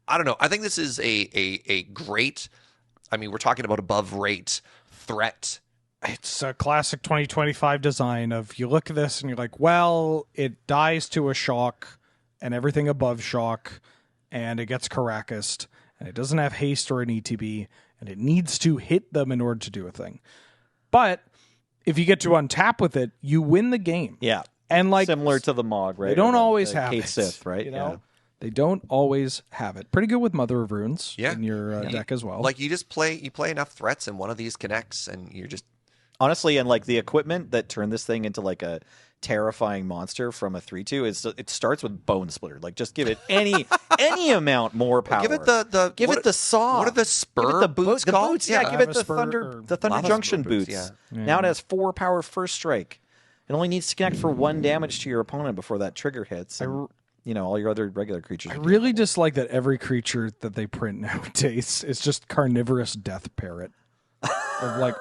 I don't know. I think this is a great, we're talking about above rate threat. It's a classic 2025 design of you look at this and you're like, well, it dies to a shock and everything above shock, and it gets Caracased, and it doesn't have haste or an ETB, and it needs to hit them in order to do a thing. But if you get to untap with it, you win the game. Yeah. And like similar to the Mog, right? They don't Or always the have Kate it. Sith, right? They don't always have it. Pretty good with Mother of Runes Yeah. in your deck as well. Like you play enough threats and one of these connects and you're just Honestly, and like the equipment that turned this thing into like a terrifying monster from a 3/2 is it starts with Bone Splitter. Like just give it any amount more power. give it the saw. What are the spur give it the boots the called? boots. Yeah, give it Lava the spur thunder or Thunder Junction spur boots. boots, Now it has 4 power first strike. It only needs to connect for 1 damage to your opponent before that trigger hits. And, all your other regular creatures. I really dislike that every creature that they print nowadays is just carnivorous death parrot. Of like,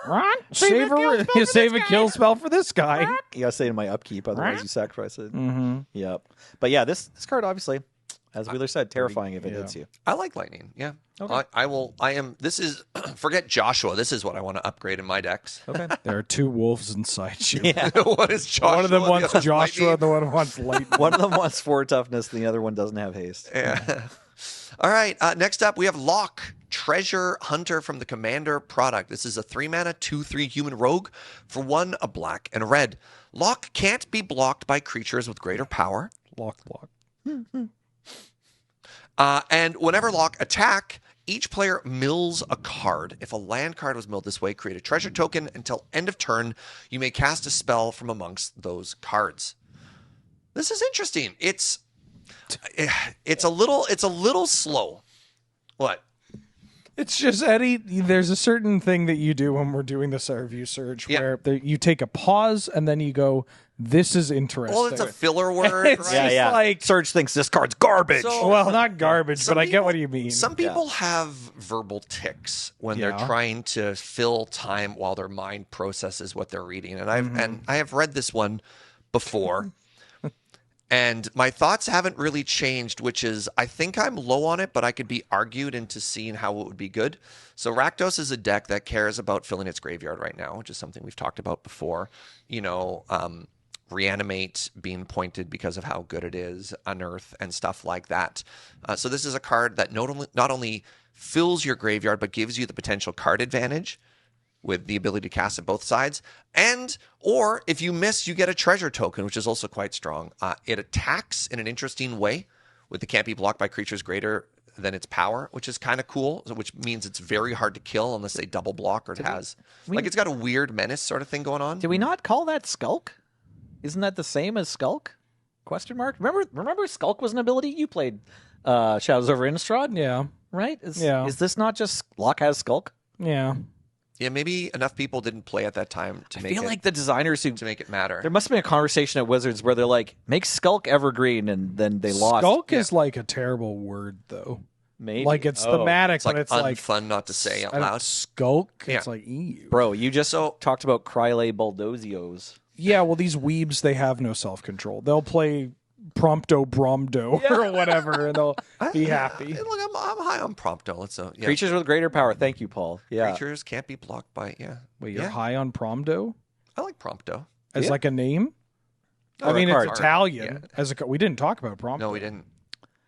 save a kill spell for this guy. You gotta say to my upkeep, otherwise you sacrifice it. Mm-hmm. Yep. But yeah, this card obviously, as Wheeler said, terrifying if it hits you. I like Lightning. Yeah. Okay. This is forget Joshua. This is what I want to upgrade in my decks. Okay. There are 2 wolves inside you. Yeah. What is Joshua? One of them wants The other Joshua, Lightning? and the one wants Lightning. One of them wants 4 toughness, the other one doesn't have haste. Yeah. All right. Next up, we have Locke, Treasure Hunter from the Commander product. This is a 3 mana, 2/3 human rogue for 1, a black, and a red. Locke can't be blocked by creatures with greater power. Block. And whenever Locke attack, each player mills a card. If a land card was milled this way, create a treasure token. Until end of turn, you may cast a spell from amongst those cards. This is interesting. It's a little slow. What? It's just, Eddie, there's a certain thing that you do when we're doing this review, Serge, where you take a pause and then you go, this is interesting. Well, it's a filler word, It's right? just like... Serge thinks this card's garbage. So- Well, not garbage, but I get what you mean. Some people have verbal tics when they're trying to fill time while their mind processes what they're reading. And I have read this one before. And my thoughts haven't really changed, which is I think I'm low on it, but I could be argued into seeing how it would be good. So Rakdos is a deck that cares about filling its graveyard right now, which is something we've talked about before. Reanimate being pointed because of how good it is, Unearth, and stuff like that. So this is a card that not only fills your graveyard, but gives you the potential card advantage with the ability to cast at both sides. Or if you miss, you get a treasure token, which is also quite strong. It attacks in an interesting way with it can't be blocked by creatures greater than its power, which is kind of cool, which means it's very hard to kill unless they double block or it's got a weird menace sort of thing going on. Did we not call that Skulk? Isn't that the same as Skulk? Question mark. Remember Skulk was an ability? You played Shadows over Innistrad, Yeah. right? Yeah. Is this not just Locke has Skulk? Yeah. Yeah, maybe enough people didn't play at that time to I make feel it like the designers who to make it matter. there must have been a conversation at Wizards where they're like, make Skulk evergreen, and then they lost. Skulk is like a terrible word, though. Maybe. Like it's Oh. thematic, It's like but it's like unfun not to say out I don't- loud. Skulk. Yeah. It's like ew. Bro, you just talked about Kryle Baldozios. Yeah, well, these weebs, they have no self-control. They'll play Prompto Bromdo or whatever, and they'll be happy. Hey, look, I'm high on Prompto. Let's yeah. Creatures with greater power. Thank you, Paul. Yeah. Creatures can't be blocked by Wait, you're Yeah. high on Promdo I like Prompto. as Yeah. like a name? No, I mean, a it's card. Italian. Yeah. We didn't talk about Prompto. No, we didn't.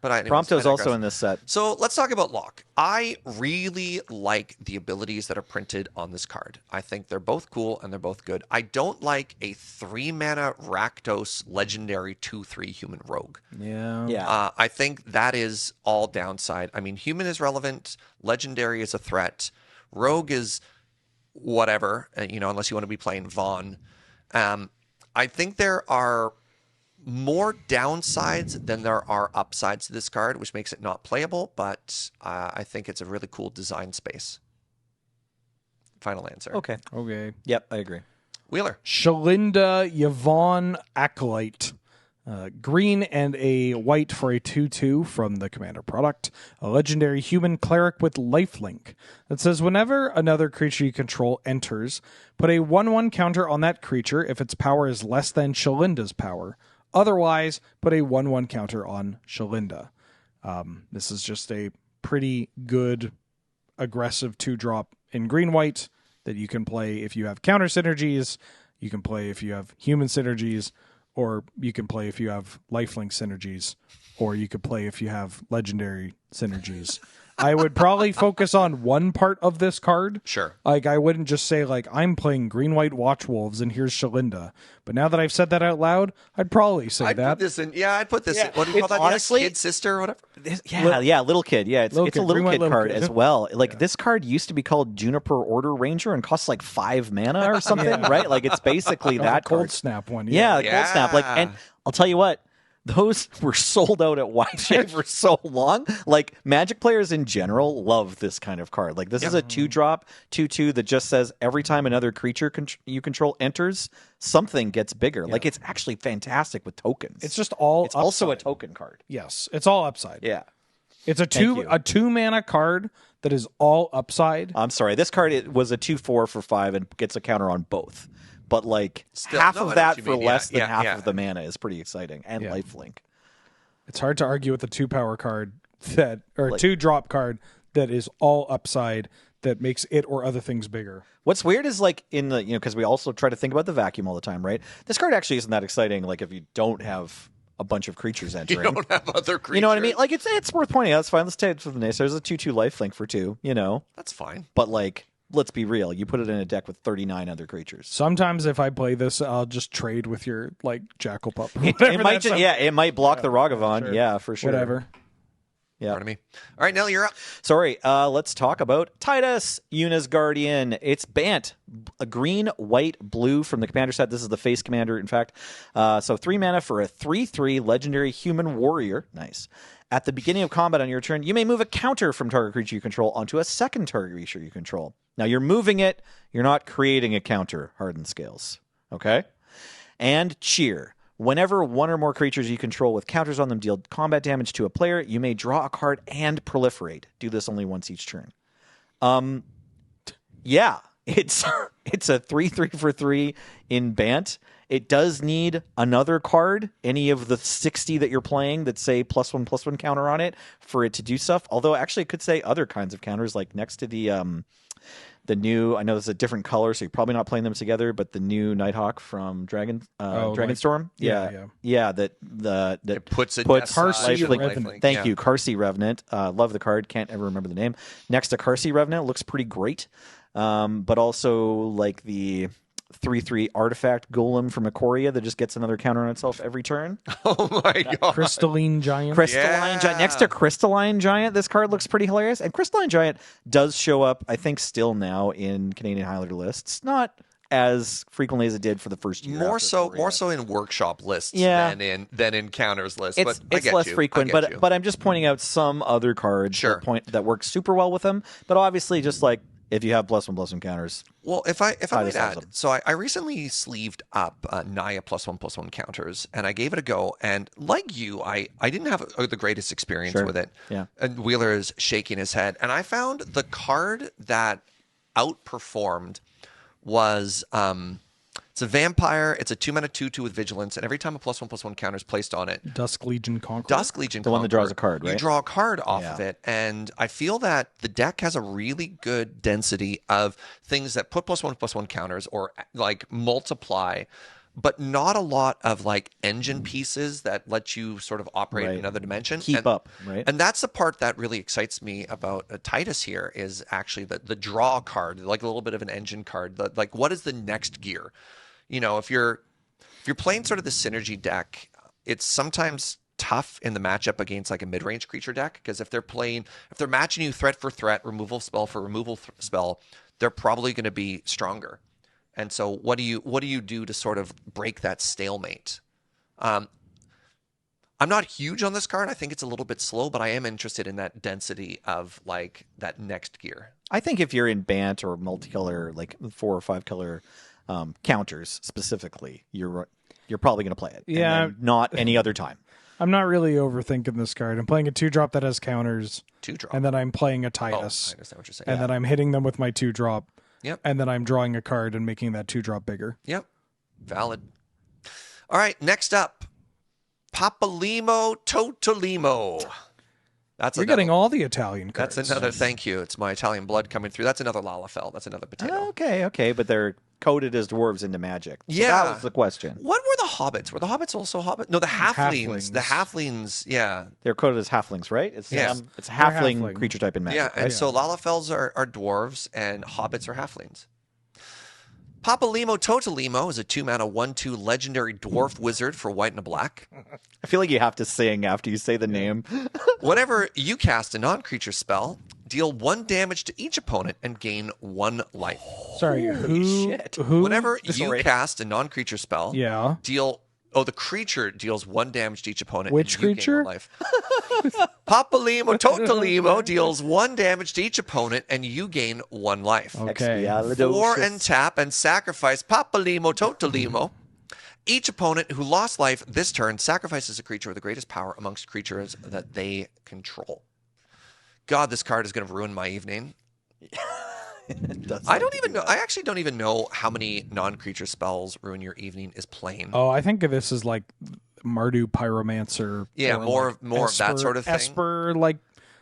But anyways, Prompto's I also digress. in this set. So let's talk about Locke. I really like the abilities that are printed on this card. I think they're both cool and they're both good. I don't like a 3-mana Rakdos legendary 2/3 human rogue. Yeah. Yeah. I think that is all downside. I mean, human is relevant, legendary is a threat, rogue is whatever, unless you want to be playing Vaughn. I think there are more downsides than there are upsides to this card, which makes it not playable, but I think it's a really cool design space. Final answer. Okay. Okay. Yep, I agree. Wheeler. Shalinda Yvonne Acolyte. Green and a white for a 2/2 from the Commander product. A legendary human cleric with lifelink that says whenever another creature you control enters, put a 1/1 counter on that creature if its power is less than Shalinda's power. Otherwise, put a 1/1 counter on Shalinda. This is just a pretty good aggressive 2-drop in green-white that you can play if you have counter synergies, you can play if you have human synergies, or you can play if you have lifelink synergies, or you could play if you have legendary synergies. I would probably focus on one part of this card. Sure. Like, I wouldn't just say, like, I'm playing green-white Watchwolves and here's Shalinda. But now that I've said that out loud, I'd probably say I'd that. put this in. Yeah, I'd put this Yeah, in. What do you call it's that? honestly- Kid sister or whatever? Yeah, little kid. Yeah, it's a little Green, white, kid little card kid. as well. Like this card used to be called Juniper Order Ranger and costs like 5 mana or something, right? Like it's basically that Cold card. Snap one. Yeah, the Yeah. Cold Snap. Like, and I'll tell you what, those were sold out at YJ for so long. Like Magic players in general love this kind of card. Like this is a 2-drop 2/2 that just says every time another creature you control enters, something gets bigger. Like it's actually fantastic with tokens. It's just all It's also a upside. token card. Yes, it's all upside. Yeah. It's a Thank you. 2-mana card that is all upside. I'm sorry. This card it was a 2/4 for 5 and gets a counter on both. But like Still- half no, I know of what that you for mean. less than Yeah, half yeah. of the mana is pretty exciting. And Yeah. lifelink. It's hard to argue with a 2-power card that, or a Like- 2-drop card that is all upside that makes it or other things bigger. What's weird is like in the because we also try to think about the vacuum all the time, right? This card actually isn't that exciting. Like if you don't have a bunch of creatures You entering. don't have other creatures. You know what I mean? Like it's worth pointing out. It's fine. Let's take it from this. There's a 2/2 lifelink for 2. That's fine. But like let's be real. You put it in a deck with 39 other creatures. Sometimes if I play this, I'll just trade with your like Jackal Pup. It might just, it might block the Ragavan. sure. Yeah, for sure. Whatever. Yeah. Pardon me. All right, Nell, you're up. Sorry, let's talk about Titus, Yuna's Guardian. It's Bant, a green, white, blue from the commander set. This is the face commander, in fact. So 3 mana for a 3/3 legendary human warrior. Nice. At the beginning of combat on your turn, you may move a counter from target creature you control onto a second target creature you control. Now, you're moving it. You're not creating a counter, Hardened Scales. Okay? And Cheer. Whenever one or more creatures you control with counters on them deal combat damage to a player, you may draw a card and proliferate. Do this only once each turn. Yeah, it's a 3/3 for 3 in Bant. It does need another card, any of the 60 that you're playing that say +1/+1 counter on it for it to do stuff. Although actually it could say other kinds of counters, like next to the new, I know it's a different color, so you're probably not playing them together, but the new Nighthawk from Dragonstorm. yeah. That Puts it Carsey lifelink. Revenant. Thank you, Carsey Revenant. Love the card. Can't ever remember the name. Next to Carsey Revenant, looks pretty great. But also like the 3/3 artifact golem from Ikoria that just gets another counter on itself every turn. Oh my god. Crystalline Giant. Crystalline Giant. Next to Crystalline Giant, this card looks pretty hilarious. And Crystalline Giant does show up, I think, still now in Canadian Highlander lists. Not as frequently as it did for the first year. More after so Korea. in workshop lists Yeah. than in counters lists. It's but I get less you. frequent, I get you. but I'm just pointing out some other cards Sure. that work super well with them. But obviously, just like if you have +1/+1 counters, Well, if I Titus might has add, them. so I recently sleeved up Naya +1/+1 counters, and I gave it a go. And like you, I didn't have the greatest experience Sure. with it. Yeah. And Wheeler is shaking his head. And I found the card that outperformed was it's a vampire. It's a 2-mana 2/2 with vigilance, and every time a +1/+1 counter is placed on it, Dusk Legion Conqueror. Dusk Legion, The one that draws a card, You right? draw a card off Yeah. of it, and I feel that the deck has a really good density of things that put +1/+1 counters or like multiply, but not a lot of like engine pieces that let you sort of operate in Right. another dimension. Keep up, right? And that's the part that really excites me about Titus here is actually the draw card, like a little bit of an engine card. Like, what is the next gear? You know, if you're playing sort of the synergy deck, it's sometimes tough in the matchup against like a mid-range creature deck because if they're matching you threat for threat, removal spell for removal spell, they're probably going to be stronger. And so what do you do to sort of break that stalemate? I'm not huge on this card. I think it's a little bit slow, but I am interested in that density of like that next gear. I think if you're in Bant or multicolor, like 4 or 5 color counters specifically, you're probably going to play it. And Yeah. then not any other time. I'm not really overthinking this card. I'm playing a 2-drop that has counters, 2-drop. and then I'm playing a Oh, I Titus, understand what you're saying. and then I'm hitting them with my 2-drop, Yep. and then I'm drawing a card and making that 2-drop bigger. Yep. Valid. All right, next up. Papalimo Totolimo. You're getting all the Italian cards. That's another thank you. It's my Italian blood coming through. That's another Lalafell. That's another potato. Okay, but they're coded as dwarves into Magic. So Yeah. that was the question. What were the hobbits? Were the hobbits also hobbits? No, the halflings. The halflings, yeah. They're coded as halflings, right? It's Yes. it's a halfling, halfling. creature type in Magic. Yeah, and right? so Lalafells are dwarves and hobbits are halflings. Papalimo Totolimo is a 2-mana 1/2 legendary dwarf wizard for white and a black. I feel like you have to sing after you say the name. Whenever you cast a non-creature spell, deal 1 damage to each opponent and gain 1 life. Sorry, who? shit. Who? Whenever you Sorry. cast a non-creature spell, Yeah. the creature deals 1 damage to each opponent. Which and you gain creature? 1 life. Papalimo Totolimo deals 1 damage to each opponent and you gain 1 life. Okay. Expialidocious. 4 and tap and sacrifice Papalimo Totolimo. Each opponent who lost life this turn sacrifices a creature with the greatest power amongst creatures that they control. God, this card is going to ruin my evening. It does I like don't to even do know. that. I actually don't even know how many non-creature spells ruin your evening is plain. Oh, I think of this as like Mardu Pyromancer. Yeah, or more like of that sort of thing. Esper like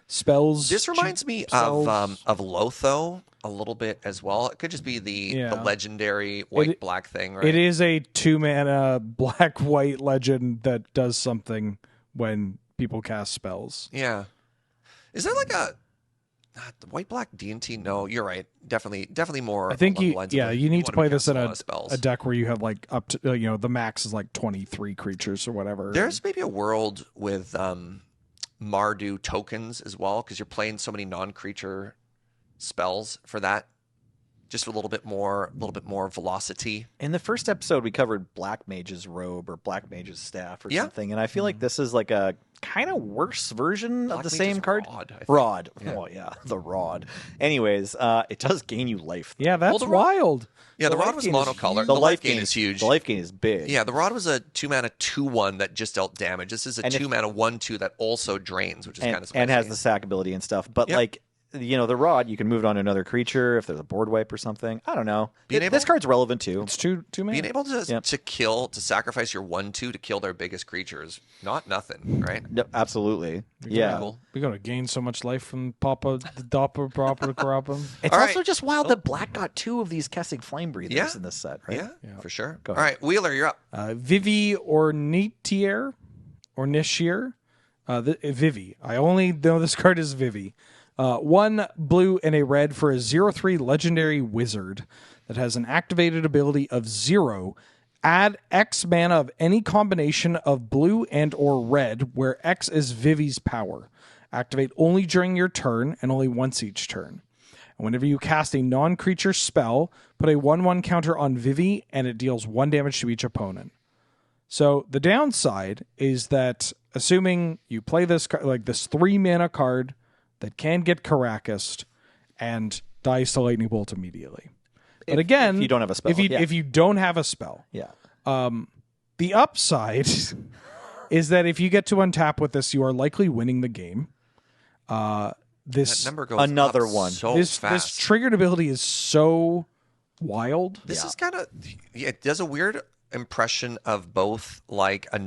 spells. This reminds me spells. of Lotho a little bit as well. It could just be the legendary white-black thing, right? It is a 2-mana black-white legend that does something when people cast spells. Yeah. Is there like a the white-black D&T? No, you're right. Definitely more. I think along the you lines of, like, you need to wanna play cast this in lot of spells. a deck where you have like up to the max is like 23 creatures or whatever. There's maybe a world with Mardu tokens as well because you're playing so many non-creature spells for that. Just a little bit more velocity. In the first episode, we covered Black Mage's robe or Black Mage's staff or Yeah. something, and I feel like this is like a kind of worse version Black of the Mage's same card. Rod, I think. Rod. Yeah. Oh yeah, the rod. Anyways, it does gain you life. Yeah, that's the rod- wild. Yeah, the life rod was gain is monocolor. huge. The life gain is huge. The life gain is big. Yeah, the rod was a 2-mana 2/1 that just dealt damage. This is a And if- 2-mana 1/2 that also drains, which is kind of spicy. and has the sack ability and stuff. But Yep. like, the rod, you can move it on to another creature if there's a board wipe or something. I don't know. Being able- This card's relevant too. It's two mana. Being able to Yep. to sacrifice your 1/2 to kill their biggest creature is not nothing, right? Yep, absolutely. Yeah. Cool. We're gonna gain so much life from Papa the Dopper Proper Corrupum. It's All also right. just wild that Black got 2 of these Kessig Flame Breathers Yeah. in this set, right? Yeah, for sure. Go All right, Wheeler, you're up. Vivi Ornitier. Vivi. I only know this card is Vivi. 1 blue and a red for a 0/3 legendary wizard that has an activated ability of 0. Add X mana of any combination of blue and or red, where X is Vivi's power. Activate only during your turn and only once each turn. And Whenever you cast a non-creature spell, put a 1/1 counter on Vivi, and it deals 1 damage to each opponent. So the downside is that, assuming you play this like this 3-mana card that can get Caracased and dies to Lightning Bolt immediately. But again, if you don't have a spell, if you don't have a spell, the upside is that if you get to untap with this, you are likely winning the game. This That number goes another up one. so this fast. triggered ability is so wild. This is kind of, it does a weird impression of both like a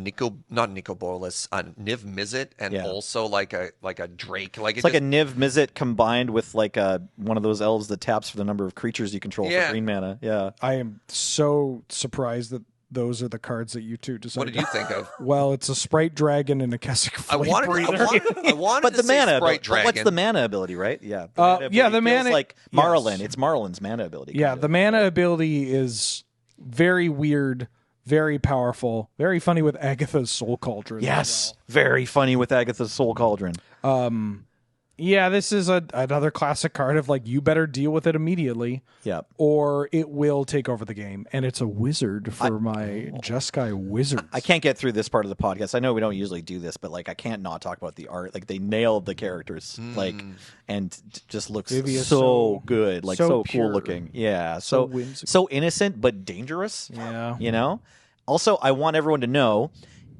not Nico Bolas, a Niv Mizzet, and also like a Drake. Like it's like a Niv Mizzet combined with like one of those elves that taps for the number of creatures you control for green mana. Yeah, I am so surprised that those are the cards that you two decided. What did you think of? Well, it's a Sprite Dragon and a Kessick Flight I wanted but to the mana, Sprite Dragon. what's the mana ability, right? Yeah, the mana like Marlin. It's Marlin's mana ability. Yeah, the mana ability is very weird, very powerful, very funny with Agatha's Soul Cauldron. Yes, very funny with Agatha's Soul Cauldron. Yeah, this is another classic card of like, you better deal with it immediately. Yep. Or it will take over the game. And it's a wizard for my Jeskai Wizards. I can't get through this part of the podcast. I know we don't usually do this, but like I can't not talk about the art. Like they nailed the characters, and just looks so good, like so cool looking. Yeah, so innocent but dangerous. Yeah, you know. Also, I want everyone to know,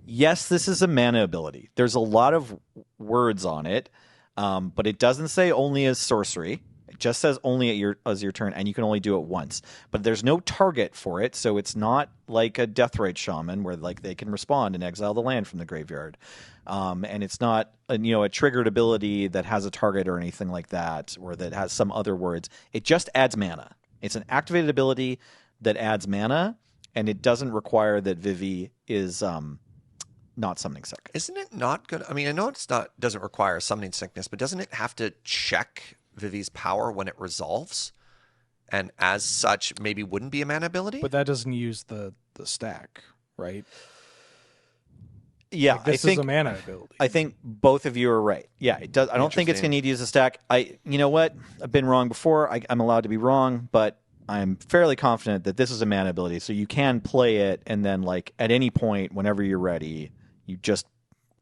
yes, this is a mana ability. There's a lot of words on it. But it doesn't say only as sorcery. It just says only as your turn, and you can only do it once. But there's no target for it, so it's not like a Deathrite Shaman where like they can respond and exile the land from the graveyard. And it's not a triggered ability that has a target or anything like that, or that has some other words. It just adds mana. It's an activated ability that adds mana, and it doesn't require that Vivi is not summoning sick. Isn't it not good? I mean, I know doesn't require summoning sickness, but doesn't it have to check Vivi's power when it resolves? And as such, maybe wouldn't be a mana ability? But that doesn't use the stack, right? Yeah, like this is a mana ability. I think both of you are right. Yeah, it does. I don't think it's going to need to use a stack. You know what? I've been wrong before. I'm allowed to be wrong, but I'm fairly confident that this is a mana ability. So you can play it, and then like at any point, whenever you're ready, you just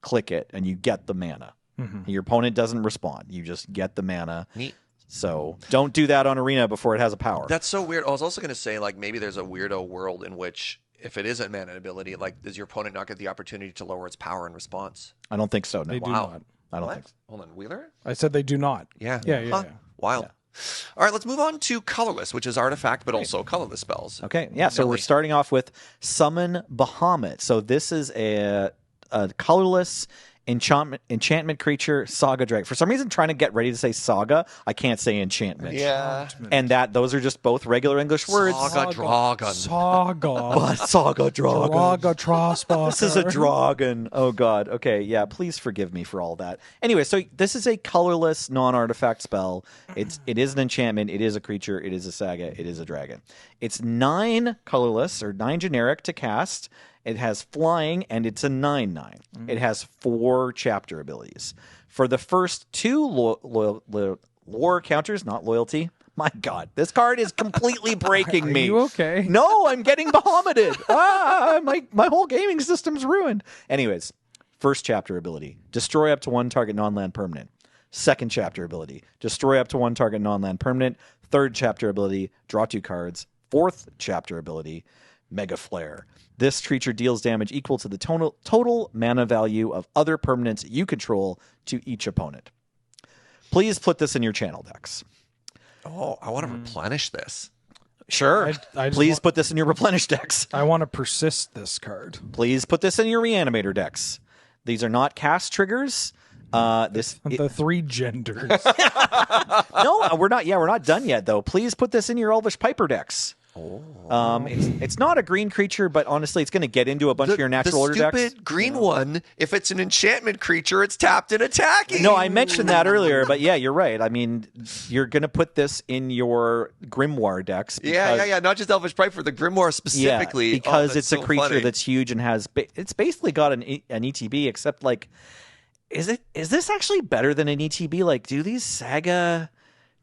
click it and you get the mana. Mm-hmm. Your opponent doesn't respond. You just get the mana. Neat. So don't do that on Arena before it has a power. That's so weird. I was also going to say, like, maybe there's a weirdo world in which if it is a mana ability, like, does your opponent not get the opportunity to lower its power in response? I don't think so. No. They do not. I don't think so. Hold on, Wheeler? I said they do not. Yeah. Yeah. Wild. Yeah. All right, let's move on to colorless, which is artifact, but also colorless spells. Okay. Yeah. So we're starting off with Summon Bahamut. So this is a colorless enchantment creature, Saga Dragon. For some reason, trying to get ready to say Saga, I can't say enchantment. Yeah. And those are just both regular English words. Saga Dragon. Saga Dragon. Draga Trospa. This is a dragon. Oh, God. Okay, yeah, please forgive me for all that. Anyway, so this is a colorless, non-artifact spell. It is an enchantment. It is a creature. It is a saga. It is a dragon. It's 9 colorless, or 9 generic to cast. It has flying, and it's a 9/9. It has 4 chapter abilities. For the first 2 lore counters, not loyalty. My God, this card is completely breaking me. Are you okay? No, I'm getting Bahamuted. My whole gaming system's ruined. Anyways, first chapter ability, destroy up to 1 target non-land permanent. Second chapter ability, destroy up to 1 target non-land permanent. Third chapter ability, draw 2 cards. Fourth chapter ability, Mega Flare. This creature deals damage equal to the total mana value of other permanents you control to each opponent. Please put this in your channel decks. Oh, I want to replenish this. Sure. Please put this in your replenish decks. I want to persist this card. Please put this in your reanimator decks. These are not cast triggers. The 3 genders. No, we're not. Yeah, we're not done yet, though. Please put this in your Elvish Piper decks. It's not a green creature, but honestly, it's going to get into a bunch of your natural order decks. The stupid green one, if it's an enchantment creature, it's tapped and attacking. No, I mentioned that earlier, but yeah, you're right. I mean, you're going to put this in your Grimoire decks. Because, yeah. Not just Elvish Piper, the Grimoire specifically. Yeah, because it's a creature that's huge and has... It's basically got an ETB, except like... Is this actually better than an ETB? Like, do these Saga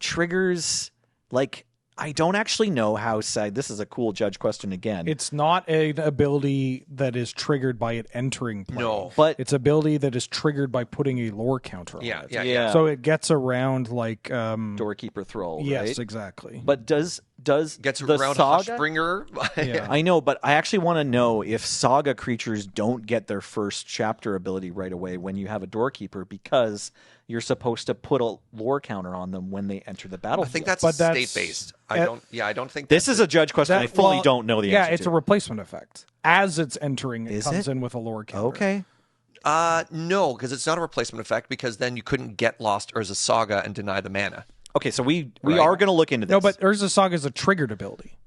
triggers, like, I don't actually know how this is a cool judge question again. It's not an ability that is triggered by it entering play. No. But It's ability that is triggered by putting a lore counter on it. Yeah. So it gets around like Doorkeeper Thrall, yes, right? exactly. But does Gets the around Saga? Hushbringer. Yeah. I know, but I actually want to know if Saga creatures don't get their first chapter ability right away when you have a Doorkeeper, because you're supposed to put a lore counter on them when they enter the I battlefield. think that's But that's- state-based. I don't think This that's is a judge question. I fully well, don't know the yeah, answer it's to. a replacement effect. As it's entering, it Is comes it? in with a lore counter. Okay. No, because it's not a replacement effect, because then you couldn't get Lost Urza Saga and deny the mana. Okay, so we Right. are going to look into this. No, but Urza Saga is a triggered ability.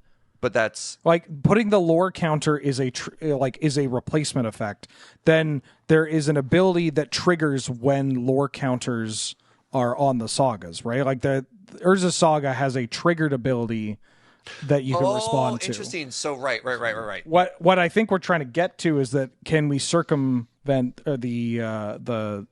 But that's Like putting the lore counter is is a replacement effect. Then there is an ability that triggers when lore counters are on the sagas, right? Like the Urza Saga has a triggered ability that you can respond to. interesting. So right. What I think we're trying to get to is that can we circumvent the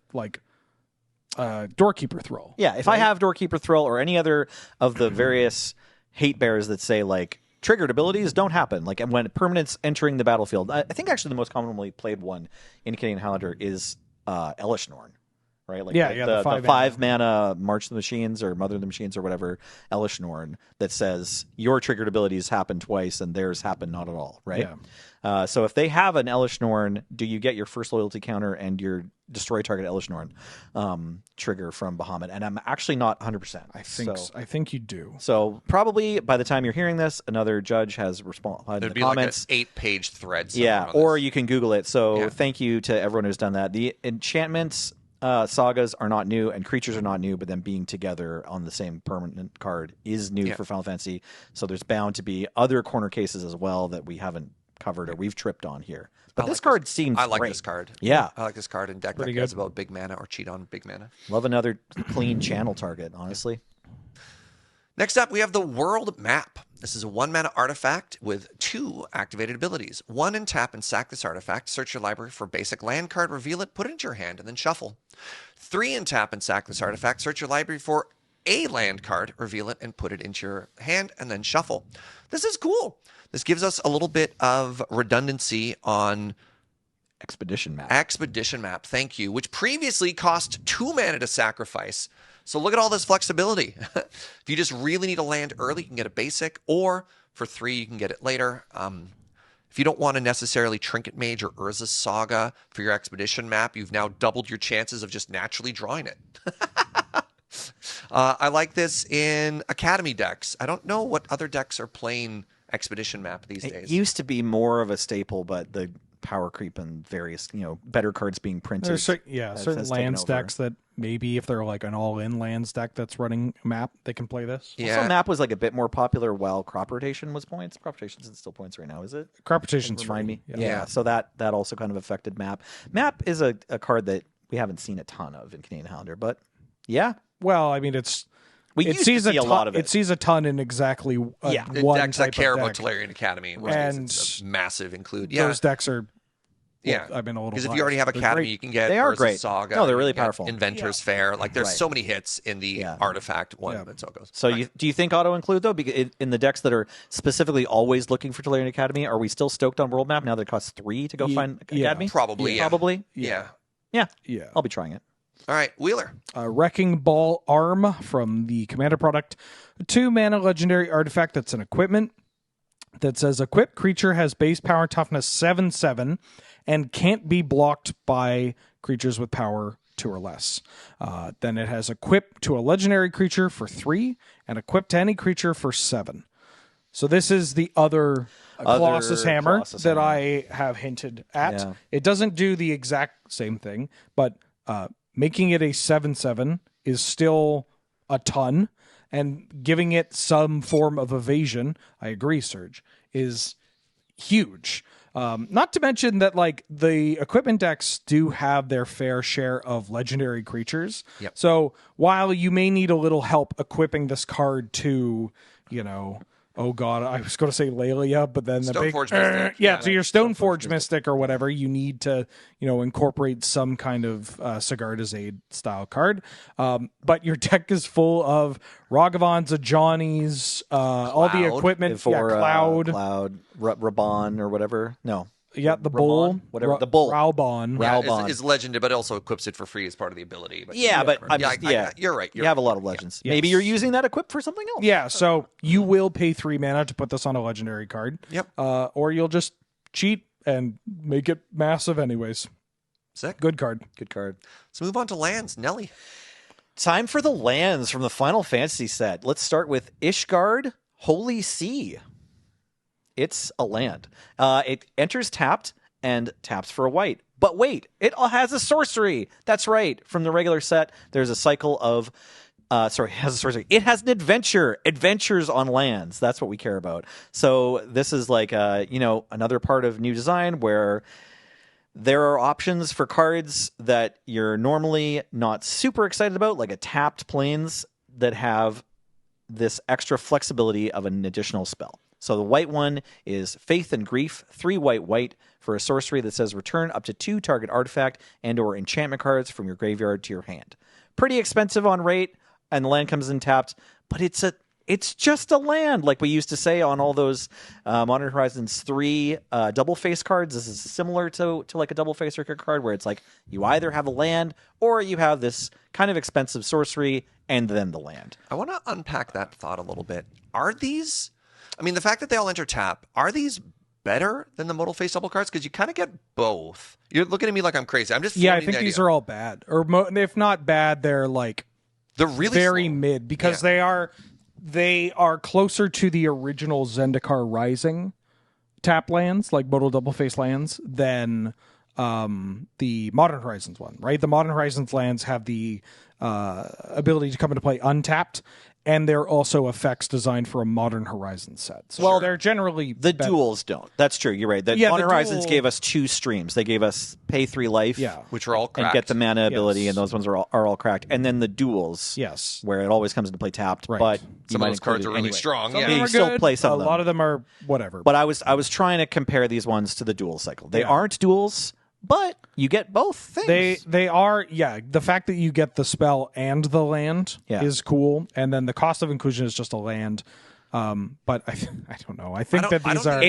Doorkeeper Thrall? yeah, if I have Doorkeeper Thrall or any other of the various hate bears that say, like, triggered abilities don't happen, like, and when permanents entering the battlefield, I think actually the most commonly played one in Canadian Highlander is Elishnorn. Right, like the the 5 mana March of the Machines or Mother of the Machines or whatever, Elishnorn, that says your triggered abilities happen twice and theirs happen not at all, right? So if they have an Elishnorn, do you get your first loyalty counter and your destroy target Elishnorn trigger from Bahamut? And I'm actually not 100%. I think you do. So probably by the time you're hearing this, another judge has responded in There'd the be comments. like an 8-page thread. Yeah, or you can Google it. So Yeah. thank you to everyone who's done that. The enchantments sagas are not new and creatures are not new, but them being together on the same permanent card is new for Final Fantasy. So there's bound to be other corner cases as well that we haven't covered or we've tripped on here. But this card seems I like great. this card. Yeah. I like this card in deck that Pretty cares good. about big mana or cheat on big mana. Love another clean channel target, honestly. Next up, we have the World Map. This is a 1-mana artifact with 2 activated abilities. 1 and tap and sack this artifact. Search your library for a basic land card, reveal it, put it into your hand, and then shuffle. 3 and tap and sack this artifact. Search your library for a land card, reveal it, and put it into your hand, and then shuffle. This is cool. This gives us a little bit of redundancy on Expedition map. Expedition Map, thank you, which previously cost 2 mana to sacrifice. So look at all this flexibility. If you just really need a land early, you can get a basic, or for 3, you can get it later. If you don't want to necessarily Trinket Mage or Urza's Saga for your Expedition Map, you've now doubled your chances of just naturally drawing it. I like this in Academy decks. I don't know what other decks are playing Expedition Map these It days. used to be more of a staple, but the power creep and various, better cards being printed. There's certain has lands taken over. decks that maybe if they're like an all-in lands deck that's running a map, they can play this. Yeah. Also, map was like a bit more popular while crop rotation was points. Crop rotation isn't still points right now, is it? Crop rotation's Remind free. me. Yeah. So that also kind of affected map. Map is a card that we haven't seen a ton of in Canadian Highlander, but yeah, Well, I mean, it used to sees see a ton, lot of it. It sees a ton in exactly Yeah. The one decks that type care of about deck. Tolarian Academy, which And is a massive include. Yeah, Those decks are yeah. I've been a little Because if you already have biased. They're Academy, great. you can get They are Urza's great. Saga. No, they're you really can get powerful. Inventor's Fair. Like there's Right. so many hits in the Yeah. artifact one. Yeah. And so it goes. So do you think auto include though? Because in the decks that are specifically always looking for Tolarian Academy, are we still stoked on World Map now that it costs 3 to go find yeah. Academy? Probably, yeah. Probably. Yeah. Yeah. Yeah. I'll be trying it. All right, Wheeler. Wrecking Ball Arm from the Commander product. A 2-mana legendary artifact that's an equipment that says equipped creature has base power toughness 7/7 and can't be blocked by creatures with power 2 or less. Then it has equip to a legendary creature for 3 and equip to any creature for 7. So this is the other Colossus Hammer Colossus that Hammer. I have hinted at. Yeah. It doesn't do the exact same thing, but making it a 7/7 is still a ton, and giving it some form of evasion, I agree, Serge, is huge. Not to mention that like the equipment decks do have their fair share of legendary creatures. Yep. So while you may need a little help equipping this card to, oh god, I was going to say Lelia, but then the big Stoneforge Mystic. yeah, so your Stoneforge Mystic or whatever, you need to incorporate some kind of Sigarda's Aid style card. But your deck is full of Ragavans, Ajani's, all the equipment for Cloud, Raban or whatever. No. Yeah, the bull, whatever the bull, Raubon. Raubon is legendary, but it also equips it for free as part of the ability. But yeah, but I'm you're right. You have a lot of legends. Yeah. Maybe you're using that equip for something else. Yeah, so you will pay 3 mana to put this on a legendary card. Yep. Or you'll just cheat and make it massive anyways. Sick. Good card. Good card. Let's move on to lands. Nelly. Time for the lands from the Final Fantasy set. Let's start with Ishgard, Holy Sea. It's a land. It enters tapped and taps for a white. But wait, it has a sorcery. That's right. From the regular set, there's a cycle of... it has a sorcery. It has an adventure. Adventures on lands. That's what we care about. So this is like, another part of new design where there are options for cards that you're normally not super excited about, like a tapped plains that have this extra flexibility of an additional spell. So the white one is Faith and Grief, 3 white for a sorcery that says return up to 2 target artifact and or enchantment cards from your graveyard to your hand. Pretty expensive on rate, and the land comes in tapped, but it's just a land, like we used to say on all those Modern Horizons 3 double face cards. This is similar to like a double face circuit card where it's like you either have a land or you have this kind of expensive sorcery and then the land. I want to unpack that thought a little bit. Are these... I mean, the fact that they all enter tap, are these better than the modal face double cards? Because you kind of get both. You're looking at me like I'm crazy. I'm just I think these are all bad. Or if not bad, they're like they're really very slow. mid because they are closer to the original Zendikar Rising tap lands, like modal double face lands, than the Modern Horizons one, right? The Modern Horizons lands have the ability to come into play untapped, and they're also effects designed for a Modern Horizons set. So they're generally the duels don't. That's true. You're right. The Modern Horizons gave us 2 streams. They gave us pay 3 life, which are all cracked, and get the mana ability, and those ones are all cracked. And then the duels, where it always comes into play tapped. Right. But some of those cards are really strong. Some you still play some of them. A lot of them are whatever. But I was trying to compare these ones to the duel cycle. They aren't duels, but you get both things. They are, the fact that you get the spell and the land is cool, and then the cost of inclusion is just a land. But I don't know. I think that these are...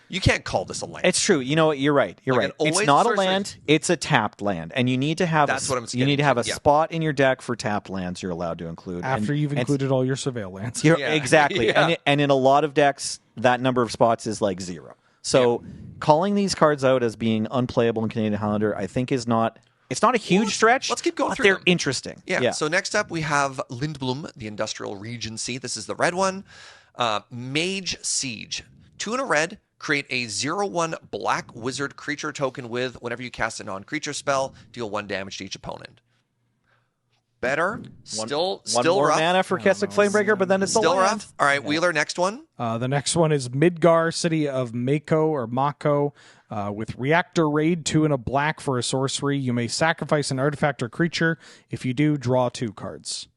You can't call this a land. It's true. You know what? You're right. You're right. It's not a land. It's a tapped land, and you need to have. That's what I'm you need to have a spot in your deck for tapped lands. You're allowed to include after you've included all your surveil lands. Exactly, and in a lot of decks, that number of spots is like 0. So calling these cards out as being unplayable in Canadian Highlander, I think is not. It's not a huge stretch. Let's keep going but through they're them. interesting. Yeah. So next up we have Lindblom, the Industrial Regency. This is the red one. Mage Siege. 2 in a red. Create a 0/1 black wizard creature token with whenever you cast a non-creature spell, deal 1 damage to each opponent. Better. Still more rough. mana for Keswick Flamebreaker, but then it's still a land. rough. All right, Wheeler, next one. The next one is Midgar, City of Mako. With Reactor Raid, 2 in a black for a sorcery. You may sacrifice an artifact or creature. If you do, draw 2 cards.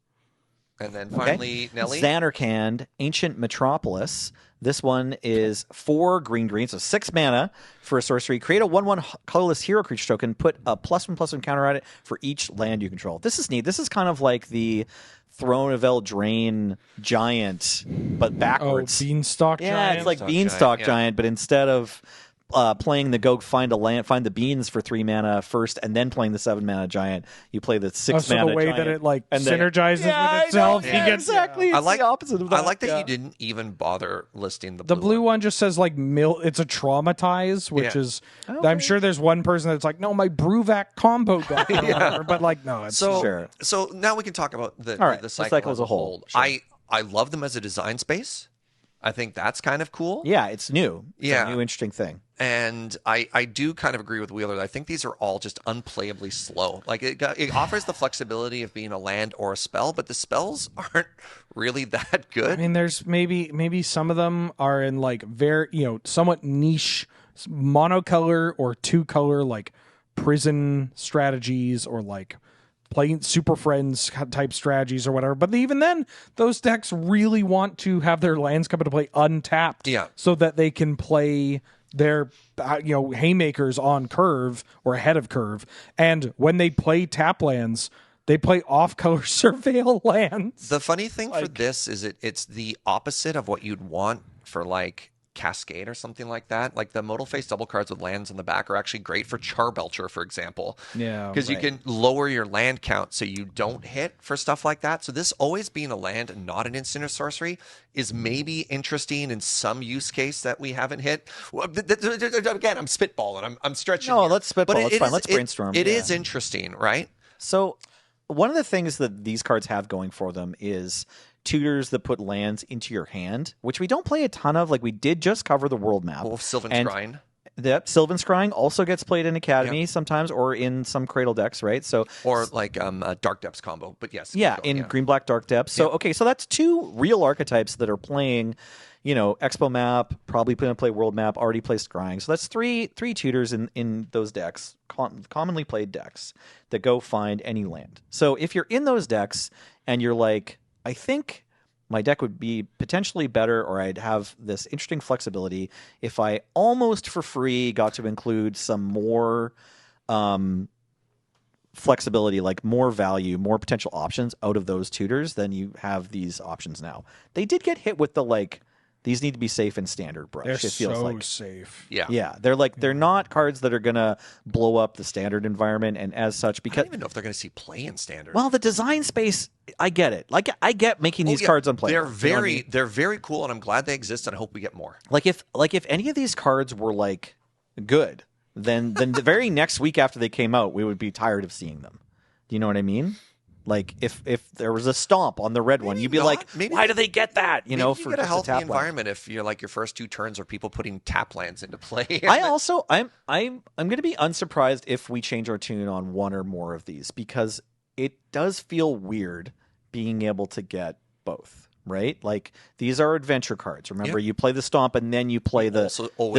And then finally, Nelly. Xanarkand, Ancient Metropolis. This one is 4 green, so 6 mana for a sorcery. Create a 1/1 colorless hero creature token. Put a +1/+1 counter on it for each land you control. This is neat. This is kind of like the Throne of Eldraine giant, but backwards. Oh, Beanstalk Giant? Yeah, it's like Beanstalk Giant, but instead of playing the find the beans for 3 mana first, and then playing the 7 mana giant, you play the 6 mana the way giant, that it and then, synergizes with itself. Exactly. It's the opposite of that. I like that you didn't even bother listing the blue one. Just says like it's a traumatize, which is I'm sure there's one person that's like, no, my Bruvac combo deck, but like no, it's so now we can talk about the cycle as a whole. Sure. I love them as a design space. I think that's kind of cool. Yeah, it's new. It's a new interesting thing. And I do kind of agree with Wheeler. I think these are all just unplayably slow. Like it offers the flexibility of being a land or a spell, but the spells aren't really that good. I mean, there's maybe some of them are in like very somewhat niche monocolor or 2-color like prison strategies or like playing Super Friends type strategies or whatever. But even then, those decks really want to have their lands come into play untapped, so that they can play their haymakers on curve or ahead of curve. And when they play tap lands, they play off-color surveil lands. The funny thing for this is it's the opposite of what you'd want for like Cascade or something like that. Like the modal face double cards with lands on the back are actually great for Charbelcher, for example. Yeah, because you can lower your land count so you don't hit for stuff like that. So this always being a land and not an instant or sorcery is maybe interesting in some use case that we haven't hit. Again, I'm spitballing. I'm stretching. No, here. let's spitball. But It's fine. Let's brainstorm. It is interesting, right? So one of the things that these cards have going for them is tutors that put lands into your hand, which we don't play a ton of. Like we did just cover the world map. Well, Sylvan Scrying. Sylvan Scrying also gets played in Academy sometimes, or in some Cradle decks, right? So or like a Dark Depths combo, but yes. Green Black Dark Depths. So okay, so that's two real archetypes that are playing, Expo map, probably going to play world map, already play Scrying. So that's three tutors in those decks, commonly played decks that go find any land. So if you're in those decks and you're like, I think my deck would be potentially better, or I'd have this interesting flexibility if I almost for free got to include some more flexibility, like more value, more potential options out of those tutors, then you have these options now. They did get hit with the these need to be safe in standard brush. They're it feels so like safe. Yeah. They're not cards that are gonna blow up the standard environment, and as such, because I don't even know if they're going to see play in standard. well, the design space, I get it. Like I get making these cards unplayable. They're very cool, and I'm glad they exist, and I hope we get more. Like if any of these cards were good, then the very next week after they came out, we would be tired of seeing them. Do you know what I mean? Like if there was a stomp on the red one, you'd be like, why do they get that? You for get a just healthy tap environment if you're like your first two turns are people putting tap lands into play. I'm going to be unsurprised if we change our tune on one or more of these, because it does feel weird being able to get both. Right, like these are adventure cards. Remember, you play the stomp and then you play the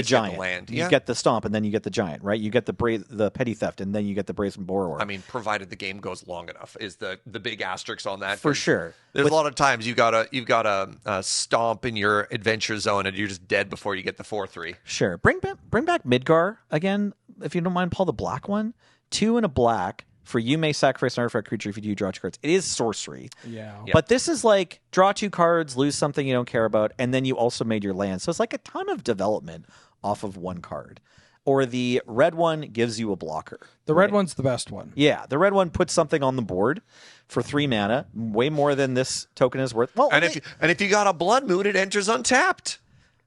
giant. Land. You get the stomp and then you get the giant. Right, you get the petty theft and then you get the brazen borrower. I mean, provided the game goes long enough, is the big asterisk on that for sure. There's a lot of times you've got a stomp in your adventure zone and you're just dead before you get the 4/3. Sure, bring back Midgar again, if you don't mind, Paul. The black one, 2 and a black. For you may sacrifice an artifact creature if you do draw 2 cards. It is sorcery. Yeah. But this is like draw 2 cards, lose something you don't care about, and then you also made your land. So it's like a ton of development off of one card. Or the red one gives you a blocker. The red one's the best one. Yeah, the red one puts something on the board for 3 mana, way more than this token is worth. Well, and if you got a Blood Moon, it enters untapped.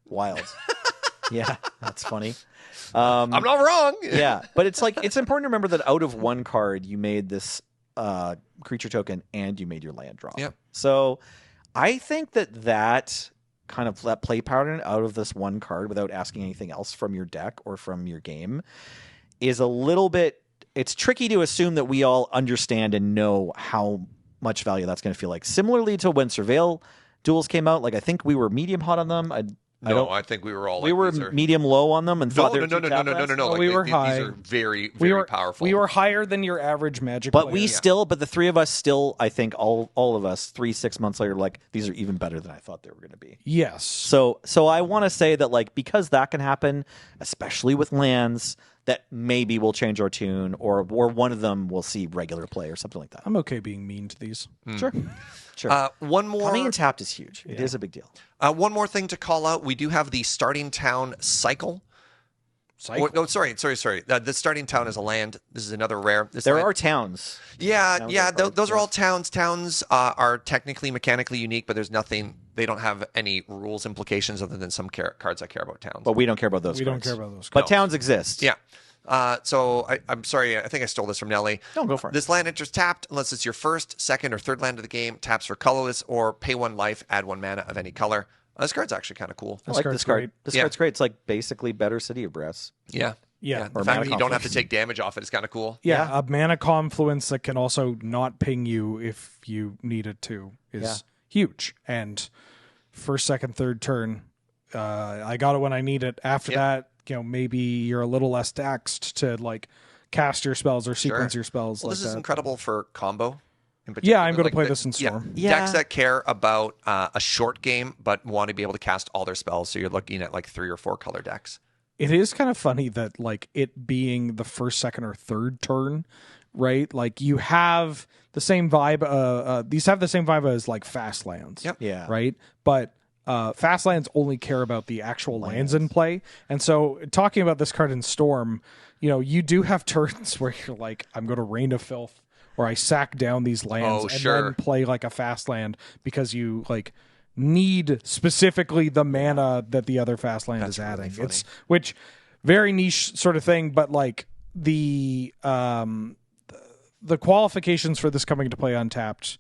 Wild. Yeah, that's funny. I'm not wrong. Yeah, but it's important to remember that out of one card, you made this creature token and you made your land drop. Yep. So I think that kind of that play pattern out of this one card without asking anything else from your deck or from your game is a little bit, it's tricky to assume that we all understand and know how much value that's going to feel like. Similarly to when Surveil duels came out, I think we were medium hot on them. I think we were all. We were medium low on them and thought no. We were high. These are very, very powerful. We were higher than your average Magic but player. But the three of us still, I think all of us 3-6 months later, these are even better than I thought they were going to be. Yes. So I want to say that because that can happen, especially with lands, that maybe we'll change our tune, or one of them will see regular play or something like that. I'm okay being mean to these. Sure. One more. Coming in tapped is huge. It is a big deal. One more thing to call out: we do have the starting town cycle. No, sorry. The starting town is a land. This is another rare. There are towns. Those are all towns. Towns are technically mechanically unique, but there's nothing. They don't have any rules implications other than some cards that care about towns. But we don't care about those. We cards. don't care about those. But towns exist. Yeah. So I'm sorry. I think I stole this from Nelly. No, go for it. This land enters tapped unless it's your first, second, or third land of the game. Taps for colorless or pay 1 life, add 1 mana of any color. This card's actually kind of cool. I like this card. This card's great. It's basically better City of Brass. Yeah. The fact that you don't have to take damage off it is kind of cool. Yeah, a mana confluence that can also not ping you if you need it to is huge. And first, second, third turn, I got it when I need it. After that, maybe you're a little less taxed to cast your spells or sequence your spells. Well, like this is that. incredible for combo. In particular. Yeah, I'm going to play the- this in Storm. Decks that care about a short game but want to be able to cast all their spells. So you're looking at like 3 or 4 color decks. It is kind of funny that like it being the first, second, or third turn, right? Like you have the same vibe. These have the same vibe as like fast lands. Yep. Yeah. Right. But fast lands only care about the actual lands in play. And so talking about this card in Storm, you do have turns where you're like, I'm going to Rain of Filth, or I sack down these lands and then play like a fast land because you like need specifically the mana that the other fast land is adding. Funny. It's which very niche sort of thing, but like the qualifications for this coming to play untapped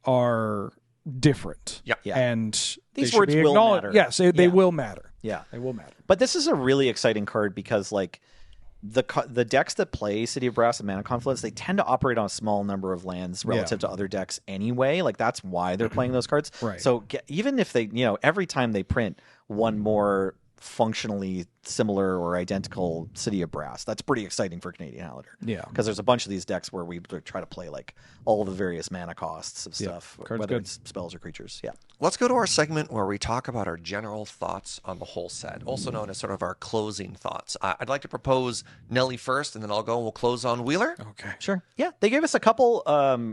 are different. Yep. Yeah. And These they should words be will acknowledged. matter. Yes, they Yeah. will matter. Yeah. They will matter. But this is a really exciting card because like the decks that play City of Brass and Mana Confluence, they tend to operate on a small number of lands relative to other decks anyway. Like that's why they're playing those cards. Right. So even if they, every time they print one more functionally similar or identical City of Brass, that's pretty exciting for Canadian Highlander. Yeah. Because there's a bunch of these decks where we try to play like all the various mana costs of stuff, Card's whether good. it's spells or creatures. Yeah. Let's go to our segment where we talk about our general thoughts on the whole set, also known as sort of our closing thoughts. I'd like to propose Nelly first, and then I'll go and we'll close on Wheeler. Okay. Sure. Yeah, they gave us a couple,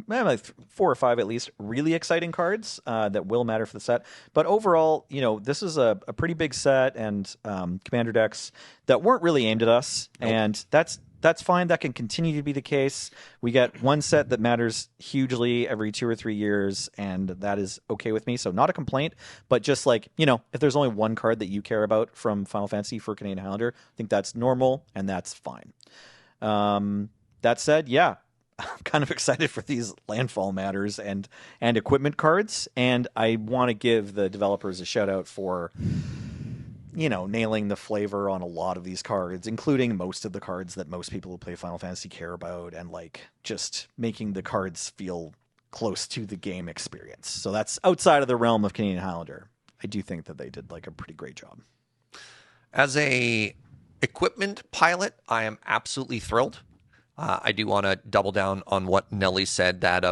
like 4 or 5 at least, really exciting cards that will matter for the set. But overall, this is a pretty big set and commander decks that weren't really aimed at us, and that's fine. That can continue to be the case. We get one set that matters hugely every 2 or 3 years, and that is okay with me. So not a complaint, but just like, if there's only one card that you care about from Final Fantasy for Canadian Highlander, I think that's normal, and that's fine. That said, yeah, I'm kind of excited for these landfall matters and equipment cards, and I want to give the developers a shout out for nailing the flavor on a lot of these cards, including most of the cards that most people who play Final Fantasy care about, and like just making the cards feel close to the game experience. So that's outside of the realm of Canadian Highlander. I do think that they did like a pretty great job. As a equipment pilot, I am absolutely thrilled. I do want to double down on what Nelly said, that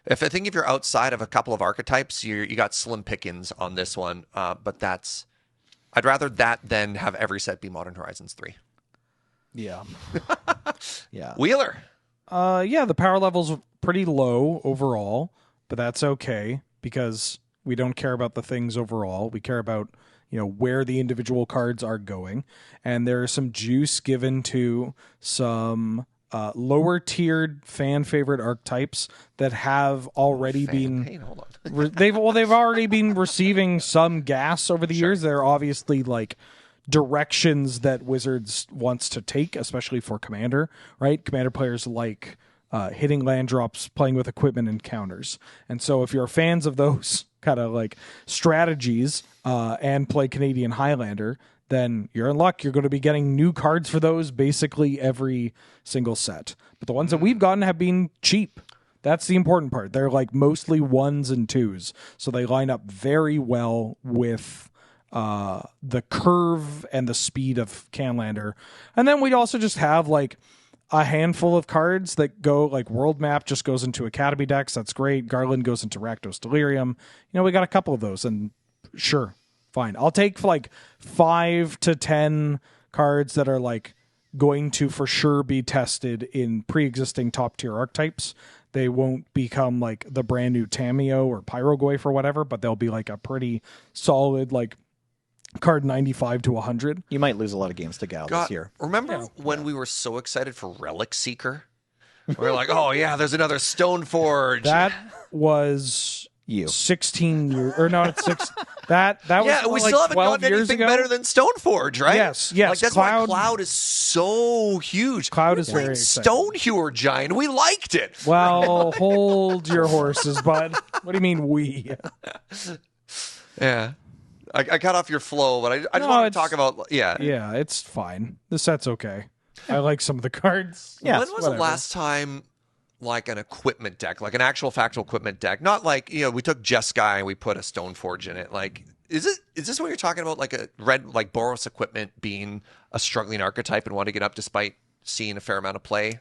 if you're outside of a couple of archetypes, you got slim pickings on this one, but I'd rather that than have every set be Modern Horizons 3. Yeah. Yeah. Wheeler. Yeah, the power level's pretty low overall, but that's okay because we don't care about the things overall. We care about, where the individual cards are going. And there's some juice given to some lower tiered fan favorite archetypes that have already been Hey, hold on. they've already been receiving some gas over the years. They're obviously like directions that Wizards wants to take, especially for Commander, right? Commander players like hitting land drops, playing with equipment and counters. And so if you're fans of those kind of like strategies and play Canadian Highlander, then you're in luck. You're going to be getting new cards for those basically every single set. But the ones that we've gotten have been cheap. That's the important part. They're like mostly 1s and 2s. So they line up very well with the curve and the speed of Canlander. And then we also just have like a handful of cards that go like World Map just goes into Academy decks. That's great. Garland goes into Rakdos Delirium. We got a couple of those, and sure, fine. I'll take like 5 to 10 cards that are like going to for sure be tested in pre-existing top tier archetypes. They won't become like the brand new Tameo or Pyrogoyf or whatever, but they'll be like a pretty solid like card 95 to 100. You might lose a lot of games to Gal this year. Remember when we were so excited for Relic Seeker? We were like, oh yeah, there's another Stoneforge. That was You. 16 years, or no, it's 6. That was Yeah, we like still haven't 12 gotten years anything ago. better than Stoneforge, right? Yes. Like that's why Cloud- Cloud is so huge. Cloud We're is playing very exciting. Stonehewer Giant. We liked it. Well, hold your horses, bud. What do you mean we? Yeah. I cut off your flow, but I just No, want to it's- talk about Yeah, it's fine. The set's okay. I like some of the cards. Yeah, when was whatever. the last time like an equipment deck, like an actual factual equipment deck, not like, we took Jeskai and we put a Stoneforge in it. Like, is this what you're talking about? Like a red, like Boros equipment being a struggling archetype and want to get up despite seeing a fair amount of play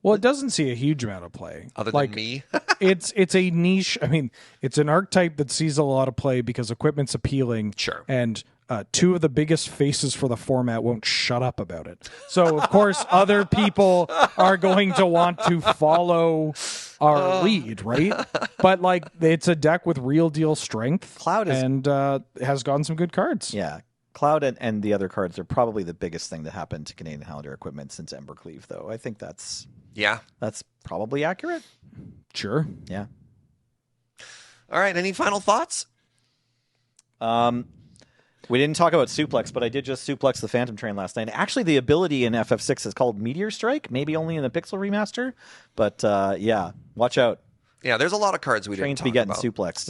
Well, it doesn't see a huge amount of play. other than me. it's a niche. I mean, it's an archetype that sees a lot of play because equipment's appealing. Sure. And two of the biggest faces for the format won't shut up about it. So, of course, other people are going to want to follow our lead, right? But, like, it's a deck with real deal strength. Cloud is- and has gotten some good cards. Yeah. Cloud and the other cards are probably the biggest thing that happened to Canadian Highlander equipment since Embercleave, though. I think that's Yeah. probably accurate. Sure. Yeah. All right. Any final thoughts? We didn't talk about suplex, but I did just suplex the Phantom Train last night. Actually, the ability in FF6 is called Meteor Strike, maybe only in the Pixel remaster. But yeah, watch out. Yeah, there's a lot of cards we Train didn't to be talk getting about. suplexed.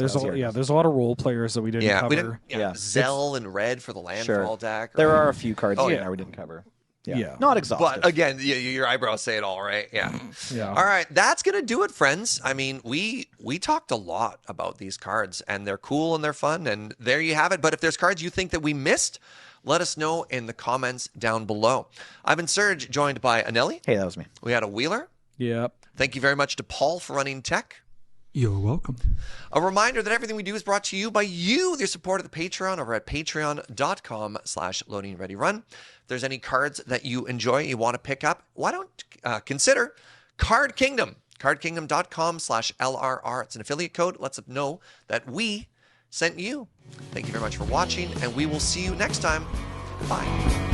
There's a lot of role players that we didn't Yeah, cover. we didn't. Yeah. Zell and Red for the landfall deck. There are a few cards Oh, in yeah. there we didn't cover. Yeah. Yeah. Not exhaustive. But again, your eyebrows say it all, right? Yeah. Yeah. All right, that's gonna do it, friends. I mean, we talked a lot about these cards, and they're cool and they're fun, and there you have it. But if there's cards you think that we missed, let us know in the comments down below. I've been Serge, joined by Anelli. Hey, that was me. We had a Wheeler. Yep. Thank you very much to Paul for running tech. You're welcome. A reminder that everything we do is brought to you by you, your support of the Patreon over at patreon.com/loadingreadyrun. If there's any cards that you enjoy, you want to pick up, why don't consider Card Kingdom, cardkingdom.com/LRR. It's an affiliate code. Lets us know that we sent you. Thank you very much for watching, and we will see you next time. Bye.